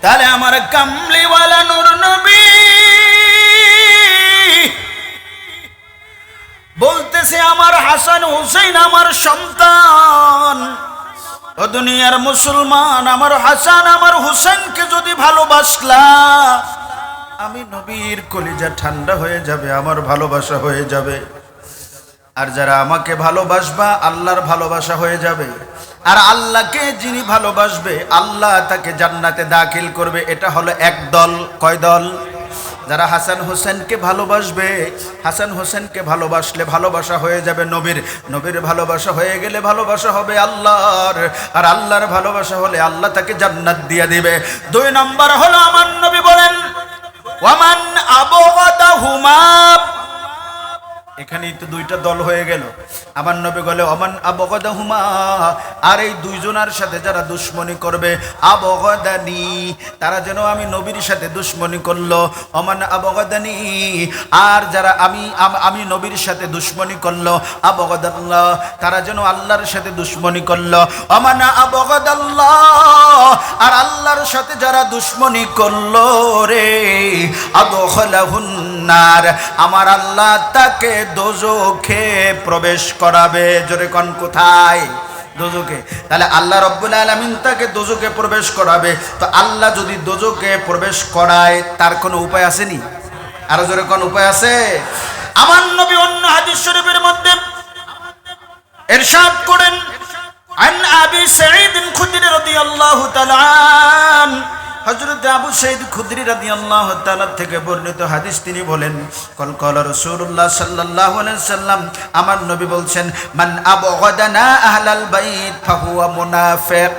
তাহলে আমার কামলিওয়ালা নূর নবী বলতেছে, আমার হাসান হুসাইন আমার সন্তান। ও দুনিয়ার মুসলমান, আমার হাসান আমার হুসাইনকে যদি ভালোবাসলা, আমি নবীর কলিজা ঠান্ডা হয়ে যাবে, আমার ভালোবাসা হয়ে যাবে। আর যারা আমাকে ভালোবাসবা, আল্লাহর ভালোবাসা হয়ে যাবে। আর আল্লাহকে যিনি ভালোবাসবে, আল্লাহ তাকে জান্নাতে দাখিল করবে। এটা হলো এক দল। কয় দল? যারা হাসান হোসেনকে ভালোবাসবে, হাসান হোসেনকে ভালোবাসলে ভালোবাসা হয়ে যাবে নবীর, নবীর ভালোবাসা হয়ে গেলে ভালোবাসা হবে আল্লাহর, আর আল্লাহর ভালোবাসা হলে আল্লাহ তাকে জান্নাত দিয়ে দিবে। 2 নম্বর হলো আমার নবী বলেন, ওয়ামান আবগাদাহুমা। এখানেই তো 2টা দল হয়ে গেল। আমার নবী বলে ওমান আবগাদাহুমা, আর এই 2 জনের সাথে যারা দুশ্মনী করবে, আবগাদানি, তারা যেন আমি নবীর সাথে দুশ্মনী করলো। ওমান আবগাদানি, আর যারা আমি নবীর সাথে দুশ্মনী করলো, আবগাদাল্লাহ, তারা যেন আল্লাহর সাথে দুশ্মনী করলো। ওমান আবগাদাল্লাহ, আর আল্লাহর সাথে যারা দুশ্মনী করলো রে, আদখালাহুন নার, আমার আল্লাহ তাকে দোজখে প্রবেশ করাবে। জোরে কোন কোথায়? দোজখে। তাহলে আল্লাহ রাব্বুল আলামিন তাকে দোজখে প্রবেশ করাবে। তো আল্লাহ যদি দোজখে প্রবেশ করায়, তার কোনো উপায় আসেনি? আরো জোরে কোন উপায় আছে? আমার নবী অন্য হাদিস শরীফের মধ্যে ইরশাদ করেন, আন আবি সাঈদ খুদরি রাদিয়াল্লাহু তাআলা আন, হযরত আবু সাঈদ খুদরি রাদিয়াল্লাহু তাআলা থেকে বর্ণিত হাদিস, তিনি বলেন, কল রাসূলুল্লাহ সাল্লাল্লাহু আলাইহি সাল্লাম, আমার নবী বলছেন, মান আবগাদানা আহলাল বাইত ফাহুয়া মুনাফিক,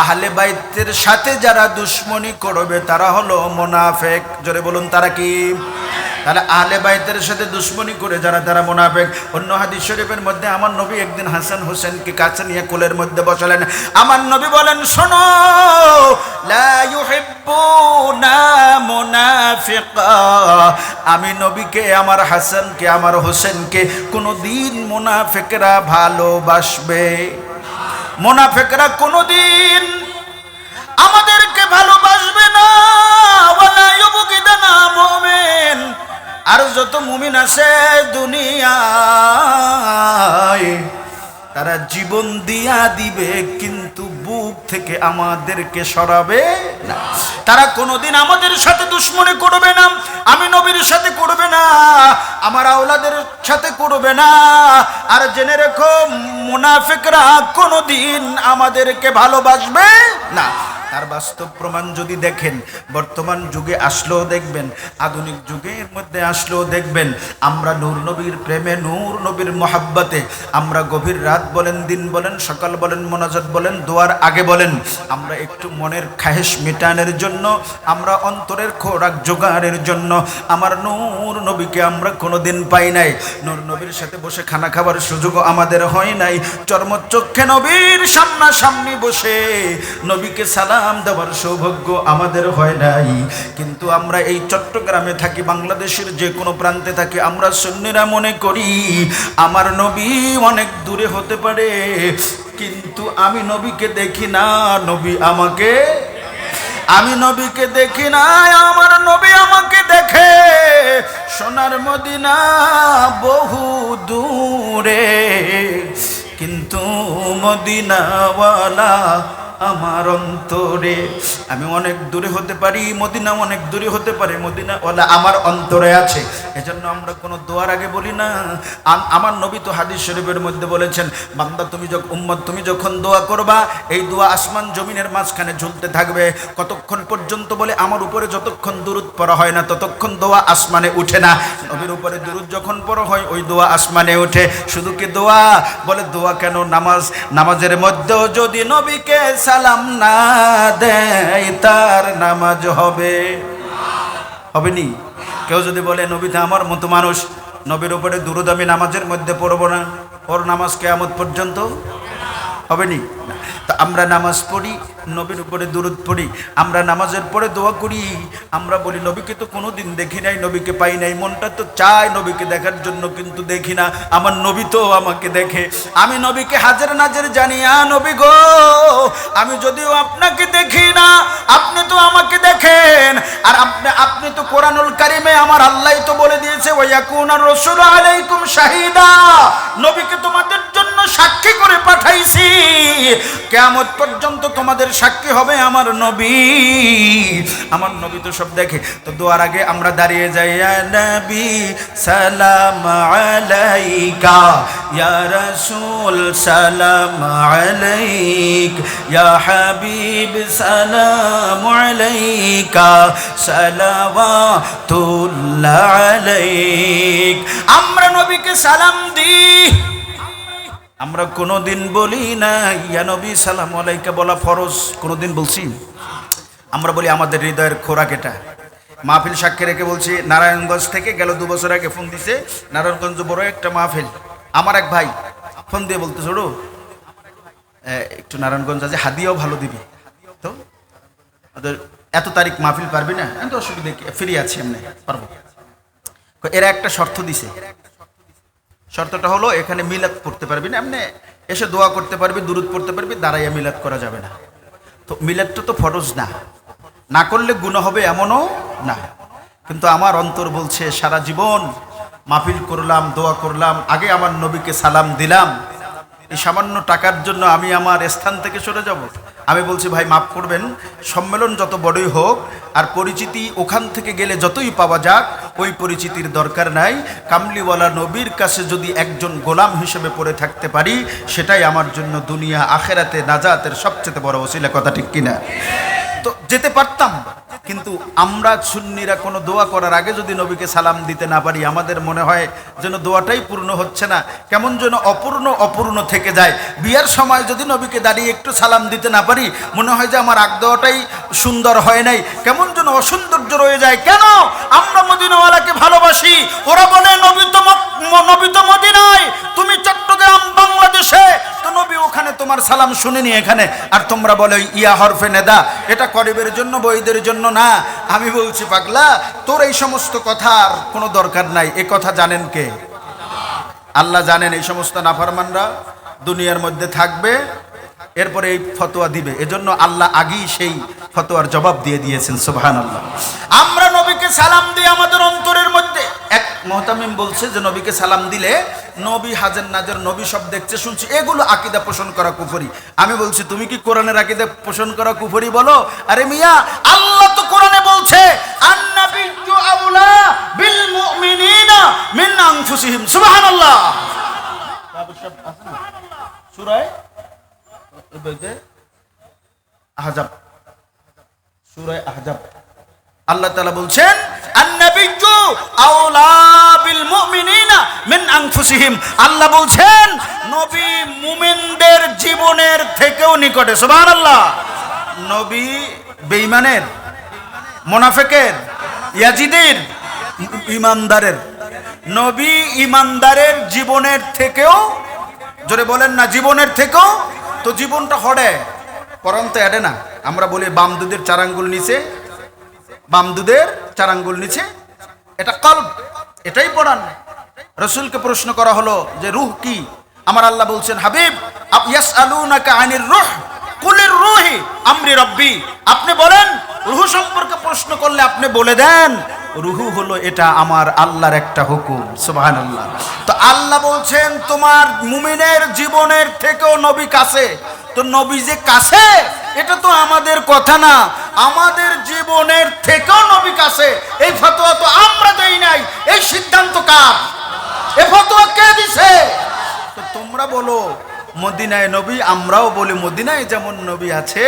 আহলে বাইতের সাথে যারা দুশমনি করবে তারা হলো মুনাফিক। জোরে বলুন, তারা কি? তাহলে আহলে বাইতের সাথে দুশমনি করে যারা, তারা মুনাফিক। অন্য হাদিস শরীফের মধ্যে আমার নবী একদিন হাসান হোসেনকে কাছে নিয়ে কোলের মধ্যে বসালেন। আমার নবী বলেন, শোনো, লা ইউহিব্বুনা মুনাফিকা, আমি নবীকে, আমার হাসানকে, আমার হোসেনকে কোনোদিন মুনাফিকরা ভালোবাসবে। মুনাফিকরা কোনোদিন আমাদেরকে ভালোবাসবে না। ওয়ালা ইউবগিদানা মুমিন, আর যত মুমিন আছে দুনিয়ায়, তারা জীবন দিয়া দিবে, কিন্তু বুক থেকে আমাদেরকে সরাবে না। তারা কোনোদিন আমাদের সাথে দুশমনি করবে না, আমি নবীর সাথে করবে না, আমার আওলাদের সাথে করবে না। আর জেনে রেখো, মুনাফিকরা কোনোদিন আমাদেরকে ভালোবাসবে না। তার বাস্তব প্রমাণ যদি দেখেন, বর্তমান যুগে আসলেও দেখবেন, আধুনিক যুগের মধ্যে আসলেও দেখবেন, আমরা নূর নবীর প্রেমে, নূর নবীর মহাব্বতে আমরা গভীর রাত বলেন, দিন বলেন, সকাল বলেন, মোনাজাত বলেন, দোয়ার আগে বলেন, আমরা একটু মনের খাহেশ মেটানোর জন্য, আমরা অন্তরের খোরাক জোগাড়ের জন্য আমার নূর নবীকে আমরা কোনোদিন পাই নাই। নূর নবীর সাথে বসে খানা খাবার সুযোগও আমাদের হয় নাই। চর্মচক্ষে নবীর সামনাসামনি বসে নবীকে সালাম দেওয়ার সৌভাগ্য আমাদের হয় নাই। কিন্তু আমরা এই চট্টগ্রামে থাকি, বাংলাদেশের যে কোনো প্রান্তে থাকি, আমরা সুন্নিরা মনে করি আমার নবী অনেক দূরে হতে পারে, কিন্তু আমি নবীকে দেখি না, নবী আমাকে, আমি নবীকে দেখি না, আমার নবী আমাকে দেখে। সোনার মদিনা বহু দূরে, কিন্তু মদিনাওয়ালা আমার অন্তরে। আমি অনেক দূরে হতে পারি, মদিনা অনেক দূরে হতে পারে, মদিনাওয়ালা আমার অন্তরে আছে। এজন্য আমরা কোনো দোয়ার আগে বলি না। আমার নবী তো হাদিস শরীফের মধ্যে বলেছেন, বান্দা তুমি যখন, উম্মত তুমি যখন দোয়া করবা, এই দোয়া আসমান জমিনের মাঝখানে ঝুলতে থাকবে। কতক্ষণ পর্যন্ত? বলে আমার উপরে যতক্ষণ দুরূদ পড়া হয় না, ততক্ষণ দোয়া আসমানে উঠে না। নবীর উপরে দুরূদ যখন পড়া হয়, ওই দোয়া আসমানে ওঠে। শুধু কি দোয়া? বলে দোয়া কেন, নামাজের মধ্যেও যদি নবীকে সালাম না দেয়, তার নামাজ হবে নি? কেউ যদি বলে নবী তো আমার মতো মানুষ, নবীর উপরে দুরূদ আমি নামাজের মধ্যে পড়ব না, ওর নামাজ কিয়ামত পর্যন্ত হবে নি? তো আমরা নামাজ পড়ি, নবীর উপরে দুরূদ পড়ি, আমরা নামাজের পরে দোয়া করি, আমরা বলি নবীকে তো কোনোদিন দেখি নাই, নবীকে পাই নাই, মনটা তো চায় নবীকে দেখার জন্য কিন্তু দেখি না, আমার নবী তো আমাকে দেখে, আমি নবীকে হাজার নাজার জানি, নবী গো আমি যদিও আপনাকে দেখি না, আপনি তো আমাকে দেখেন, আর আপনি তো কোরআনুল কারিমে আমার আল্লাহ তো বলে দিয়েছে ওয়ায়াকুনার রাসূলু আলাইকুম শাহিদা, নবীকে তোমাদের জন্য সাক্ষী করে পাঠাইছি, কিয়ামত পর্যন্ত তোমাদের সাক্ষী হবে আমার নবী। আমার নবী তো সব দেখে। তো দোয়ার আগে আমরা দাঁড়িয়ে যাই, ইয়া নবী সালাম আলাইকা, ইয়া রাসূল সালাম আলাইক, ইয়া হাবিব সালাম আলাইকা, সালাওয়াতুল্লাহ আলাইক। আমরা নবীকে সালাম দিই, আমরা কোনোদিন বলি না ইয়া নবী সালাম আলাইকা বলা ফরজ, কোনোদিন বলছি? আমরা বলি আমাদের হৃদয়ের খোরাক এটা। মাহফিল সাক্ষী রেখে বলছি, নারায়ণগঞ্জ থেকে গেল 2 বছর আগে ফোন দিছে, নারায়ণগঞ্জ বড় একটা মাহফিল, আমার এক ভাই ফোন দিয়ে বলতে ছোট একটু নারায়ণগঞ্জ আছে, হাদিয়াও ভালো দিবি, তো ওদের এত তারিখ মাহফিল পারবি না? আমি তো অসুবিধা ফ্রি আছি, এমনি পারবো। এরা একটা শর্ত দিছে, শর্তটা হলো এখানে মিলাদ পড়তে পারবি না, এমনি এসে দোয়া করতে পারবি, দুরূদ পড়তে পারবি, দাঁড়াইয়া মিলাদ করা যাবে না। তো মিলাদটা তো ফরজ না, না করলে গুনাহ হবে এমনও না, কিন্তু আমার অন্তর বলছে সারা জীবন মাহফিল করলাম, দোয়া করলাম, আগে আমার নবীকে সালাম দিলাম, এই সামান্য টাকার জন্য আমি আমার স্থান থেকে সরে যাব? আমি বলছি ভাই মাফ করবেন, সম্মেলন যত বড়ই হোক আর পরিচিতি ওখান থেকে গেলে যতই পাওয়া যাক, ওই পরিচিতির দরকার নাই। কামলিওয়ালা নবীর কাছে যদি একজন গোলাম হিসেবে পড়ে থাকতে পারি, সেটাই আমার জন্য দুনিয়া আখেরাতে নাজাতের সবচেয়ে বড় ওসিলা। কথা ঠিক কিনা? তো যেতে পারতাম, কিন্তু আমরা সুন্নিরা কোনো দোয়া করার আগে যদি নবীকে সালাম দিতে না পারি, আমাদের মনে হয় যেন দোয়াটাই পূর্ণ হচ্ছে না, কেমন যেন অপূর্ণ থেকে যায়। বিয়ার সময় যদি নবীকে দাঁড়িয়ে একটু সালাম দিতে না পারি, মনে হয় যে আমার আগ দেওয়াটাই সুন্দর হয় নাই, কেমন যেন অসৌন্দর্য রয়ে যায়। কেন? আমরা মদিনাওয়ালাকে ভালোবাসি, ওরা বলে নবী তো মদিনায়, তুমি চট্টগ্রাম বাংলাদেশে, তো নবী ওখানে তোমার সালাম শুনিনি এখানে, আর তোমরা বলে ইয়া হরফে নেদা, এটা করিবের জন্য, বইদের জন্য না। আমি বলছি পাগলা, তোর এই সমস্ত কথার কোনো দরকার নাই। এ কথা জানেন কে? আল্লাহ জানেন। এই সমস্ত নাফরমানরা দুনিয়ার মধ্যে থাকবে, এরপরে এই ফতোয়া দিবে, এজন্য আল্লাহ আগেই সেই ফতোয়ার জবাব দিয়ে দিয়েছেন। সুবহানাল্লাহ। আমরা নবীকে সালাম দিই আমাদের অন্তরের মধ্যে। এক মুহতামিম বলছে যে নবীকে সালাম দিলে নবী হাজার নাজার, নবী সব দেখছে শুনছি, এগুলো আকীদা পোষণ করা কুফরি। আমি বলছি তুমি কি কোরআনের আকীদা পোষণ করা কুফরি বলো? আরে মিয়া, আল্লাহ তো কোরআনে বলছে আন-নাবিয়্যু আউলা বিল মুমিনিনা মিন আনফুসিহিম। সুবহানাল্লাহ। সূরা আহজাব, সূরা আহজাব আল্লাহ তাআলা বলছেন আন-নাবিয়্যু আউলা বিল মুমিনিনা মিন আনফুসিহিম। আল্লাহ বলছেন নবী মুমিনদের জীবনের থেকেও নিকটে। সুবহানাল্লাহ। নবী বেঈমানের, মুনাফিকের, ইয়াজিদের, ইমানদারের, নবী ইমানদারের জীবনের থেকেও, জোরে বলেন না, জীবনের থেকেও। তো জীবনটা হড়ে পরন্ত এডে না। আমরা বলি বাম দুধের 4 আঙ্গুল নিচে, বাম দুধের 4 আঙ্গুল নিচে, এটা কলব, এটাই পড়ান। রাসূলকে প্রশ্ন করা হলো যে রূহ কি? আমার আল্লাহ বলছেন হাবিব ইয়াসআলুনাকা আনির রূহ কুলির রূহি আমরি রাব্বি। আপনি বলেন রূহ সম্পর্কে প্রশ্ন করলে আপনি বলে দেন রূহ হলো এটা আমার আল্লাহর একটা হুকুম। সুবহানাল্লাহ। তো আল্লাহ বলছেন তোমার মুমিনের জীবনের থেকেও নবী কাছে। তো নবী যে কাছে, এটা তো আমাদের কথা না, আমাদের জীবনের থেকেও নবী কাছে। এই ফতোয়া তো আমরা দেই নাই, এই সিদ্ধান্ত কার? এই ফতোয়া কে দিছে? তো তোমরা বলো মদিনায় নবী, আমরাও বলি মদিনায় যেমন নবী আছে,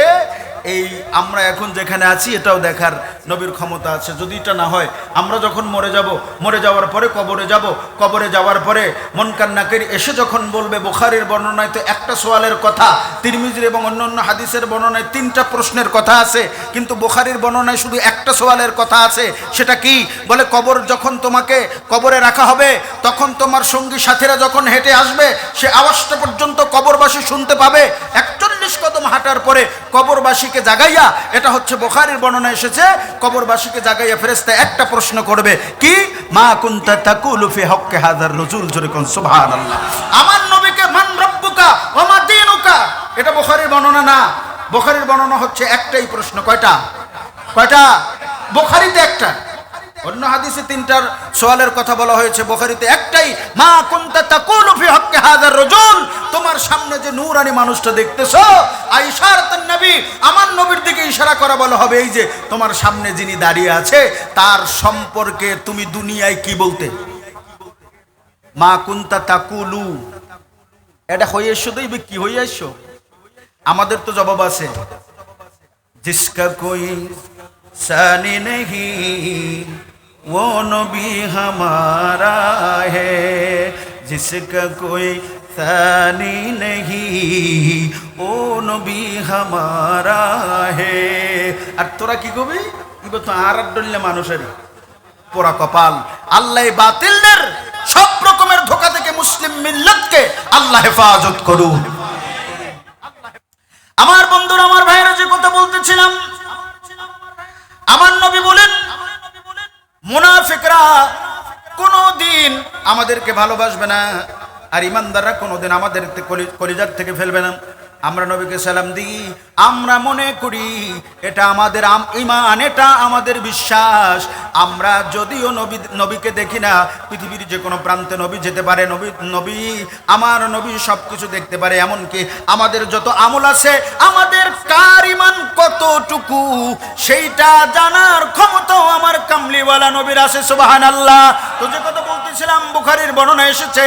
এই আমরা এখন যেখানে আছি এটাও দেখার নবীর ক্ষমতা আছে। যদি এটা না হয়, আমরা যখন মরে যাব, মরে যাওয়ার পরে কবরে যাব, কবরে যাওয়ার পরে মুনকার নাকির এসে যখন বলবে, বুখারীর বর্ণনায় তো একটা সোয়ালের কথা, তিরমিজির এবং অন্যান্য হাদিসের বর্ণনায় 3টা প্রশ্নের কথা আছে, কিন্তু বুখারীর বর্ণনায় শুধু একটা সোয়ালের কথা আছে। সেটা কি? বলে কবর যখন তোমাকে কবরে রাখা হবে, তখন তোমার সঙ্গী সাথীরা যখন হেঁটে আসবে, সে আওয়াজটা পর্যন্ত কবরবাসী শুনতে পাবে। 41 41 কদম হাঁটার পরে কবরবাসীকে জাগাইয়া, এটা হচ্ছে বুখারীর বর্ণনা এসেছে, কবরবাসীকে জাগাইয়া ফেরেশতা একটা প্রশ্ন করবে, কি মা কুনতা তাকুলু ফি হক্কি হাযার রাজুল, জোরে কোন সুবহানাল্লাহ। আমার নবীকে মান রব্বুকা ওয়া মা দীনুকা, এটা বুখারীর বর্ণনা না। বুখারীর বর্ণনা হচ্ছে একটাই প্রশ্ন। কয়টা? বুখারীতে একটা, অন্য হাদিসে তিনটার সওয়ালের কথা বলা হয়েছে, বুখারীতে একটাই, মা কুনতা তাকুলু ফি হক্কি হাযার রাজুল, তোমার সামনে যে নূরানি মানুষটা দেখতেছো, ইশারাতুন নবী, আমার নবীর দিকে ইশারা করা বলা হবে, এই যে তোমার সামনে যিনি দাঁড়িয়ে আছে তার সম্পর্কে তুমি দুনিয়ায় কি বলতে? মা কুনতা তাকুলু, এটা হয়ে এসো, দেখবে কি হয়ে এসো। আমাদের তো জবাব আছে, জিসকা কোই সানি নেহি वो नबी हमारा है, जिसका कोई सानी नहीं वो नबी हमारा है। আর তোরা কি কবি? ইবো তো আর ডললে মানুষের পোড়া কপাল। আল্লাহ বাতিলদের সব রকমের ধোঁকা থেকে মুসলিম মিল্লাতকে আল্লাহ হেফাজত করুন। আমার বন্ধুরা, আমার ভাইরা, যে কথা বলতেছিলাম, আমার নবী বলেন মুনাফিকরা কোনদিন আমাদেরকে ভালোবাসবে না, আর ইমানদাররা কোনদিন আমাদের কলিজার থেকে ফেলবে না। আমরা নবীকে সালাম দিই, আমরা মনে করি এটা আমাদের ঈমান, এটা আমাদের বিশ্বাস। আমরা যদিও নবীকে দেখি না, পৃথিবীর যে কোনো প্রান্তে নবী যেতে পারে, নবী আমার নবী সবকিছু দেখতে পারে। এমনকি আমাদের যত আমল আছে, আমাদের কার ঈমান কতটুকু সেইটা জানার ক্ষমতাও আমার কামলিওয়ালা নবীর আছে, সুবহানাল্লাহ। তো যে কথা বলতেছিলাম, বুখারীর বর্ণনা এসেছে,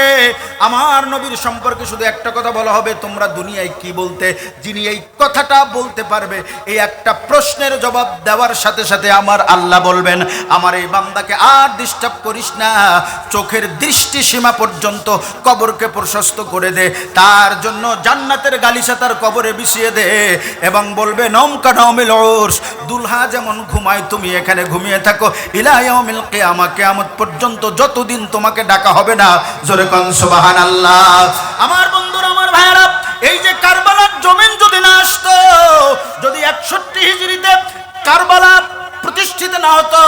আমার নবীর সম্পর্কে শুধু একটা কথা বলা হবে, তোমরা দুনিয়ায় কি বলতে। যিনি এই কথাটা বলতে পারবে, এই একটা প্রশ্নের জবাব দেওয়ার সাথে সাথে আমার আল্লাহ বলবেন, আমার এই বান্দাকে আর ডিস্টার্ব করিস না, চোখের দৃষ্টি সীমা পর্যন্ত কবরকে প্রশস্ত করে দে, তার জন্য জান্নাতের গালিচা তার কবরে বিছিয়ে দে, এবং বলবে নমকা নমিল উরস, দুলহা যেমন ঘুমায় তুমি এখানে ঘুমিয়ে থাকো, ইলা ইয়াউমিল কিয়ামা, কিয়ামত পর্যন্ত যতদিন তোমাকে ডাকা হবে না। জোরে কোন সুবহানাল্লাহ। আমার বন্ধুরা, আমার ভাইরা, এই যে কারবালার জমিন যদি না আসতো, যদি 61 হিজরিতে কারবালা প্রতিষ্ঠিত না হতো,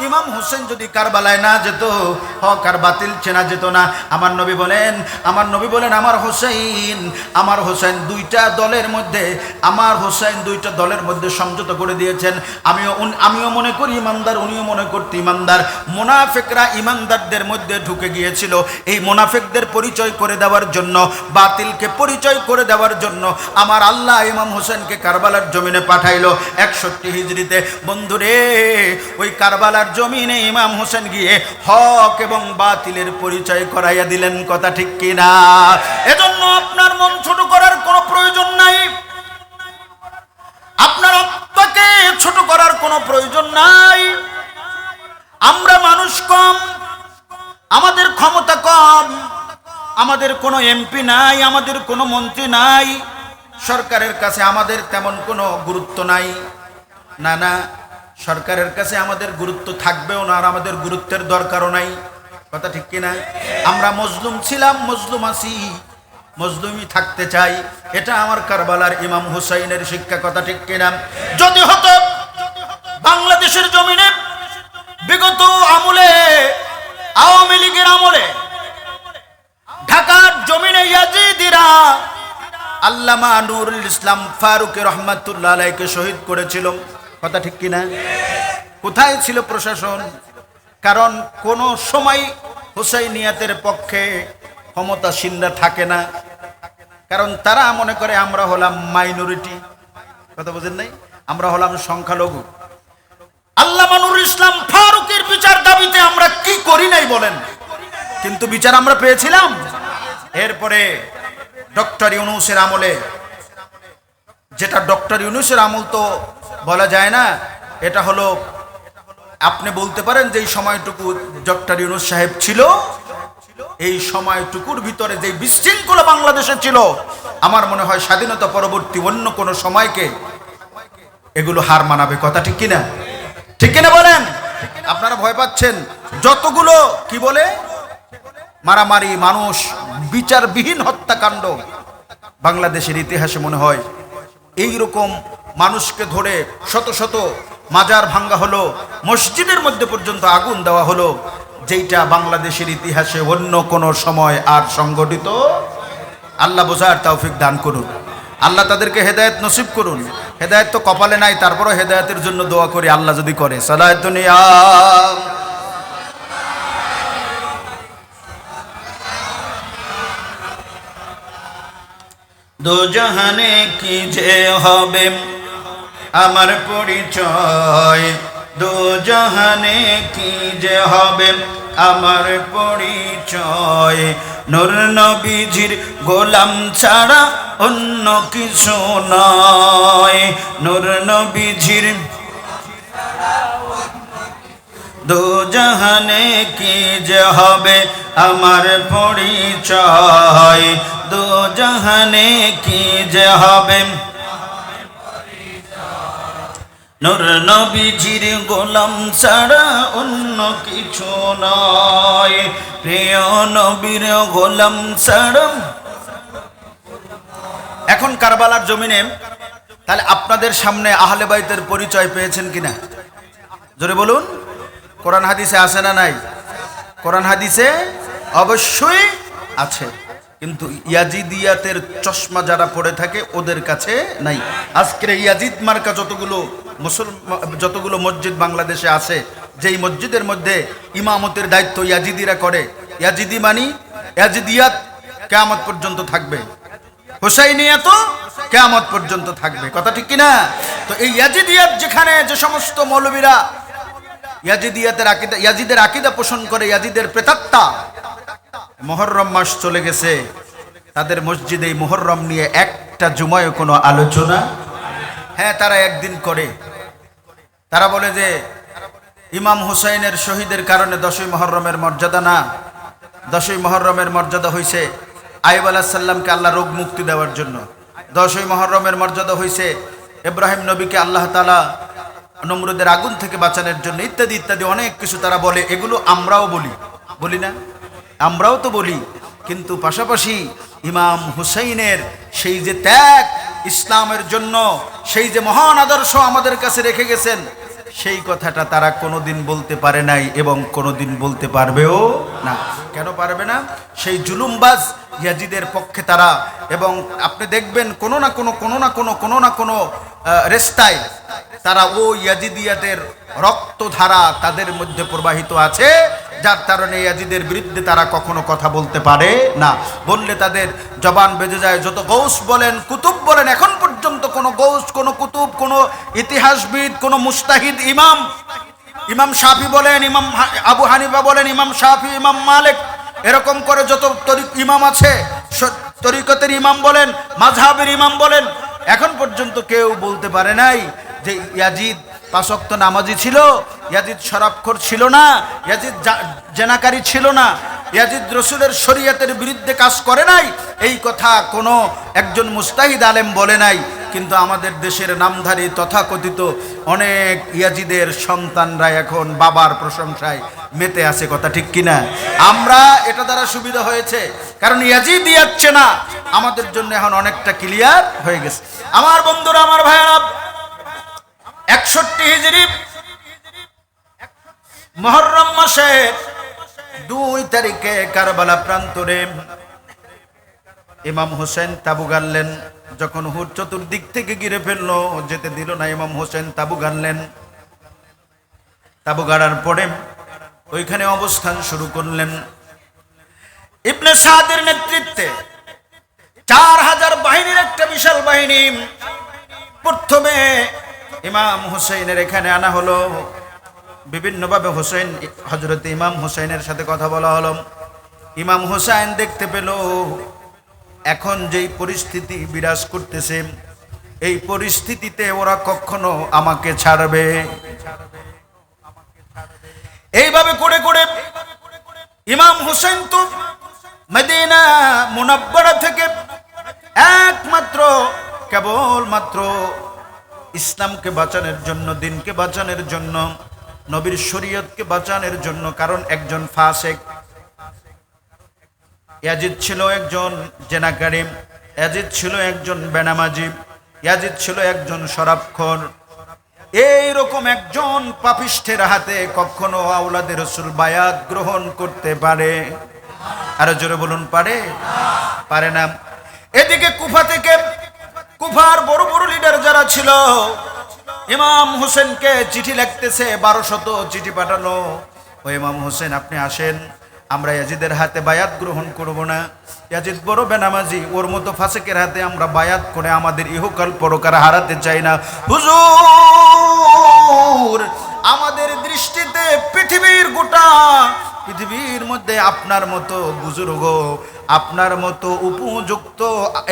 ইমাম হোসেন যদি কারবালায় না যেত, হক আর বাতিল চেনা যেত না। আমার নবী বলেন আমার হোসেন দুইটা দলের মধ্যে সমঝোতা করে দিয়েছেন। আমিও মনে করি ইমানদার, উনিও মনে করতে ইমানদার। মুনাফিকরা ইমানদারদের মধ্যে ঢুকে গিয়েছিল, এই মুনাফিকদের পরিচয় করে দেওয়ার জন্য, বাতিলকে পরিচয় করে দেওয়ার জন্য আমার আল্লাহ ইমাম হোসেনকে কারবালার জমিনে পাঠাইলো 61 হিজরিতে। বন্ধুরে, ওই কারবালার জমিনে ইমাম হোসেন গিয়ে হক এবং বাতিলের পরিচয় করাইয়া দিলেন। কথা ঠিক কিনা? এজন্য আপনার মন ছোট করার কোনো প্রয়োজন নাই, আপনার আত্মাকে ছোট করার কোনো প্রয়োজন নাই। আমরা মানুষ কম, আমাদের ক্ষমতা কম, আমাদের কোনো এমপি নাই, আমাদের কোনো মন্ত্রী নাই, সরকারের কাছে আমাদের তেমন কোনো গুরুত্ব নাই। না, সরকারের কাছে আমাদের গুরুত্ব থাকবেও না, আর আমাদের গুরুত্বের দরকারও নাই। কথা ঠিক কিনা? আমরা মজলুম ছিলাম, মজলুম আছি, মজলুমই থাকতে চাই। এটা আমার কারবালার ইমাম হুসাইনের শিক্ষা। কথা ঠিক কিনা? যদি হতো বাংলাদেশের জমিনে বিগত আমলে, আওয়ামী লীগের আমলে, ঢাকার জমিনে ইয়াজিদিরা আল্লামা নুরুল ইসলাম ফারুকী রহমাতুল্লাহ আলাইহিকে শহীদ করেছিল। কথা ঠিক কিনা? কোথায় ছিল প্রশাসন? কারণ কোন সময় হুসাইনিয়াতের পক্ষে ক্ষমতাসীনরা থাকে না, কারণ তারা মনে করে আমরা হলাম মাইনরিটি। কথা বুঝেন নাই? আমরা হলাম সংখ্যালঘু। আল্লামা নুরুল ইসলাম ফারুকীর বিচার দাবিতে আমরা কি করি নাই বলেন? কিন্তু বিচার আমরা পেয়েছিলাম। এরপরে ডক্টর ইউনূসের আমলে, যেটা ডক্টর ইউনূসের আমল তো বলা যায় না, এটা হলো আপনি বলতে পারেন যে এই সময়টুকু ডক্টর ইউনূস সাহেব ছিল, এই সময়টুকুর ভিতরে যে বিশৃঙ্খলা বাংলাদেশে ছিল, আমার মনে হয় স্বাধীনতা পরবর্তী অন্য কোনো সময়কে এগুলো হার মানাবে। কথা ঠিক কিনা? ঠিক কিনা বলেন? আপনারা ভয় পাচ্ছেন, যতগুলো কি বলে মারামারি, মানুষ বিচারবিহীন হত্যাকাণ্ড বাংলাদেশের ইতিহাসে মনে হয় এই রকম মানুষকে ধরে শত শত মাজার ভাঙ্গা হলো, মসজিদের মধ্যে পর্যন্ত আগুন দেওয়া হলো, যেইটা বাংলাদেশের ইতিহাসে অন্য কোনো সময় আর সংগঠিত। আল্লাহ বোঝার তৌফিক দান করুন, আল্লাহ তাদেরকে হেদায়েত নসিব করুন। হেদায়েত তো কপালে নাই, তারপরও হেদায়েতের জন্য দোয়া করি, আল্লাহ যদি করে। সালাত দুনিয়া দো জাহানে কি যে হবে আমার পরিচয়, দো জাহানে কি যে হবে আমার পরিচয়, নূর নবীজির গোলাম ছাড়া অন্য কিছু নয়, নূর নবীজির দো জাহানে কি যে হবে আমার পরিচয়, দো জাহানে কি যে হবে নূর নবীজির গোলাম ছাড়া অন্য কিছু নয়, প্রিয় নবীর গোলাম ছাড়া। এখন কারবালার জমিনে তাহলে আপনাদের সামনে আহলে বাইতের পরিচয় পেয়েছেন কিনা জোরে বলুন। কোরআন হাদিসে আছে না নাই? কোরআন হাদিসে অবশ্যই আছে, কিন্তু ইয়াজিদিয়াতের চশমা যারা পড়ে থাকে ওদের কাছে নাই। আজকের ইয়াজিদ মার্কা যতগুলো মসজিদ বাংলাদেশে আছে, যেই মসজিদের মধ্যে ইমামতের দায়িত্ব ইয়াজিদিরা করে, ইয়াজিদি মানি ইয়াজিদিয়াত কিয়ামত পর্যন্ত থাকবে, হুসাইনিয়াত কিয়ামত পর্যন্ত থাকবে, কথা ঠিক কিনা? তো এই ইয়াজিদিয়াত যেখানে যে সমস্ত মৌলবীরা ইয়াজিদের আকীদা পোষণ করে, ইয়াজিদের প্রেতাত্মা, মুহররম মাস চলে গেছে, তাদের মসজিদে এই মুহররম নিয়ে একটা জুমায় কোনো আলোচনা। হ্যাঁ, তারা একদিন করে, তারা বলে যে ইমাম হুসাইনের শহীদের কারণে 10ই মুহররমের মর্যাদা না, 10ই মুহররমের মর্যাদা হইছে আইয়ুব আলাইহিস সালামকে আল্লাহ রোগ মুক্তি দেওয়ার জন্য, 10ই মুহররমের মর্যাদা হইছে ইব্রাহিম নবীকে আল্লাহ তাআলা নমরুদের আগুন থেকে বাঁচানোর জন্য, ইত্যাদি ইত্যাদি অনেক কিছু তারা বলে। এগুলো আমরাও বলি না? আমরাও তো বলি, কিন্তু পাশাপাশি ইমাম হুসাইনের সেই যে ত্যাগ ইসলামের জন্য, সেই যে মহান আদর্শ আমাদের কাছে রেখে গেছেন, সেই কথাটা তারা কোনোদিন বলতে পারে নাই এবং কোনোদিন বলতে পারবেও না। কেন পারবে না? সেই জুলুমবাজ ইয়াজিদের পক্ষে তারা, এবং আপনি দেখবেন কোনো না কোনো রেস্তায় তারা ও ইয়াজিদিয়াতের রক্তধারা তাদের মধ্যে প্রবাহিত আছে, যার কারণে ইয়াজিদের বিরুদ্ধে তারা কখনো কথা বলতে পারে না। বললে তাদের জবান বেজে যায়। যত গৌস বলেন, কুতুব বলেন, এখন পর্যন্ত কোনো গৌস, কোনো কুতুব, কোনো ইতিহাসবিদ, কোনো মুস্তাহিদ ইমাম শাফি বলেন, ইমাম আবু হানিফা বলেন, ইমাম শাফি, ইমাম মালিক, এরকম করে যত ইমাম আছে, তরিকতের ইমাম বলেন, মাযহাবের ইমাম বলেন, এখন পর্যন্ত কেউ বলতে পারে নাই যে ইয়াজিদ 5 ওয়াক্ত নামাজি ছিল, ইয়াজিদ শরাবখোর ছিল না, ইয়াজিদ জেনাকারী ছিল না, ইয়াজিদ রাসূলের শরীয়তের বিরুদ্ধে কাজ করে নাই, এই কথা কোনো একজন মুস্তাহিদ আলেম বলে নাই। কিন্তু আমাদের দেশের নামধারী তথাকথিত অনেক ইয়াজিদের সন্তানরা এখন বাবার প্রশংসায় মেতে আছে, কথা ঠিক কিনা? আমরা এটা দ্বারা সুবিধা হয়েছে, কারণ ইয়াজিদ ইয়াচ্ছে না, আমাদের জন্য এখন অনেকটা ক্লিয়ার হয়ে গেছে। আমার বন্ধুরা, আমার ভাইয়েরা, 61 হিজরি মুহররম মাসের 2 তারিখে কারবালা প্রান্তরে ইমাম হোসেন তাবু গাড়লেন। যখন হুর চতুর্দিক থেকে ঘিরে ফেললো, যেতে দিল না, ইমাম হোসেন তাবু গাড়লেন। তাবু গাড়ার পরে ওইখানে অবস্থান শুরু করলেন। ইবনে সাদের নেতৃত্বে 4000 বাহিনীর একটা বিশাল বাহিনী প্রথমে ইমাম হুসাইনের এখানে আনা হলো। বিভিন্নভাবে হযরত ইমাম হুসাইনের সাথে কথা বলা হলো। ইমাম হুসাইন দেখতে পেল এখন যেই পরিস্থিতি বিরাজ করতেছে, এই পরিস্থিতিতে ওরা কখনো আমাকে ছাড়বে। এইভাবে করে করে ইমাম হুসাইন তো মদিনা মুনাব্বারা থেকে একমাত্র কেবলমাত্র ইসলামকে বাঁচানোর জন্য, দিনকে বাঁচানোর জন্য, নবীর শরীয়তকে বাঁচানোর জন্য, কারণ একজন ফাসেক, ইয়াজিদ ছিল একজন জেনাকারী, ইয়াজিদ ছিল একজন বেনামাজি, ইয়াজিদ ছিল একজন শরাবখোর। এইরকম একজন পাপিষ্ঠের হাতে কখনো আওলাদে রাসূল বায়াত গ্রহণ করতে পারে? আরো জোরে বলুন, পারে? পারে না। এদিকে কুফা থেকে, কুফার বড় বড় লিডার যারা ছিল, ইমাম হোসেনকে চিঠি লিখতেছে, 1200 চিঠি পাঠানো। ও ইমাম হোসেন, আপনি আসেন, আমরা ইয়াজিদের হাতে বায়াত গ্রহণ করব না। ইয়াজিদ বড় বেনামাজি, ওর মতো ফাসিকের হাতে আমরা বায়াত করে আমাদের ইহকাল পরকাল হারাতে চাই না। হুজুর, আমাদের দৃষ্টিতে পৃথিবীর গোটা পৃথিবীর মধ্যে আপনার মতো বুজুর্গ, আপনার মতো উপযুক্ত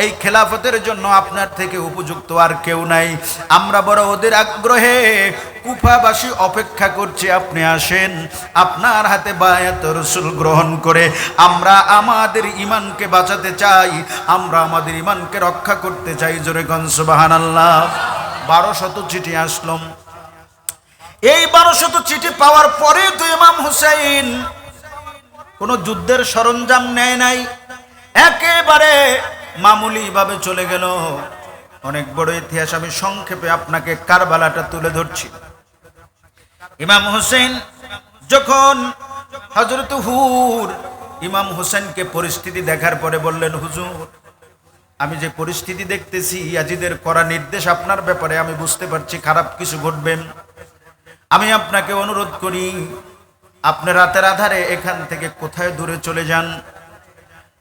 এই খেলাফতের জন্য আপনার থেকে উপযুক্ত আর কেউ নাই। আমরা বড় ওদের আগ্রহে কুফাবাসী অপেক্ষা করছি, আপনি আসেন, আপনার হাতে বায়াত রাসূল গ্রহণ করে আমরা আমাদের ঈমানকে বাঁচাতে চাই, আমরা আমাদের ঈমানকে রক্ষা করতে চাই। জোরে কোন সুবহানাল্লাহ। 1200 চিঠি আসলো। এই 1200 চিঠি পাওয়ার পরে তো ইমাম হুসাইন কোন যুদ্ধের সরঞ্জাম নেয় নাই, একেবারে মামুলি ভাবে চলে গেল। অনেক বড় ইতিহাস, আমি সংক্ষেপে আপনাকে কারবালাটা তুলে ধরছি। ইমাম হুসাইন যখন হযরত হুর ইমাম হুসাইনকে পরিস্থিতি দেখার পরে বললেন, হুজুর, আমি যে পরিস্থিতি দেখতেছি, ইয়াজিদের করা নির্দেশ আপনার ব্যাপারে আমি বুঝতে পারছি খারাপ কিছু ঘটবে। আমি আপনাকে অনুরোধ করি, আপনি রাতের আধারে এখান থেকে কোথায় দূরে চলে যান,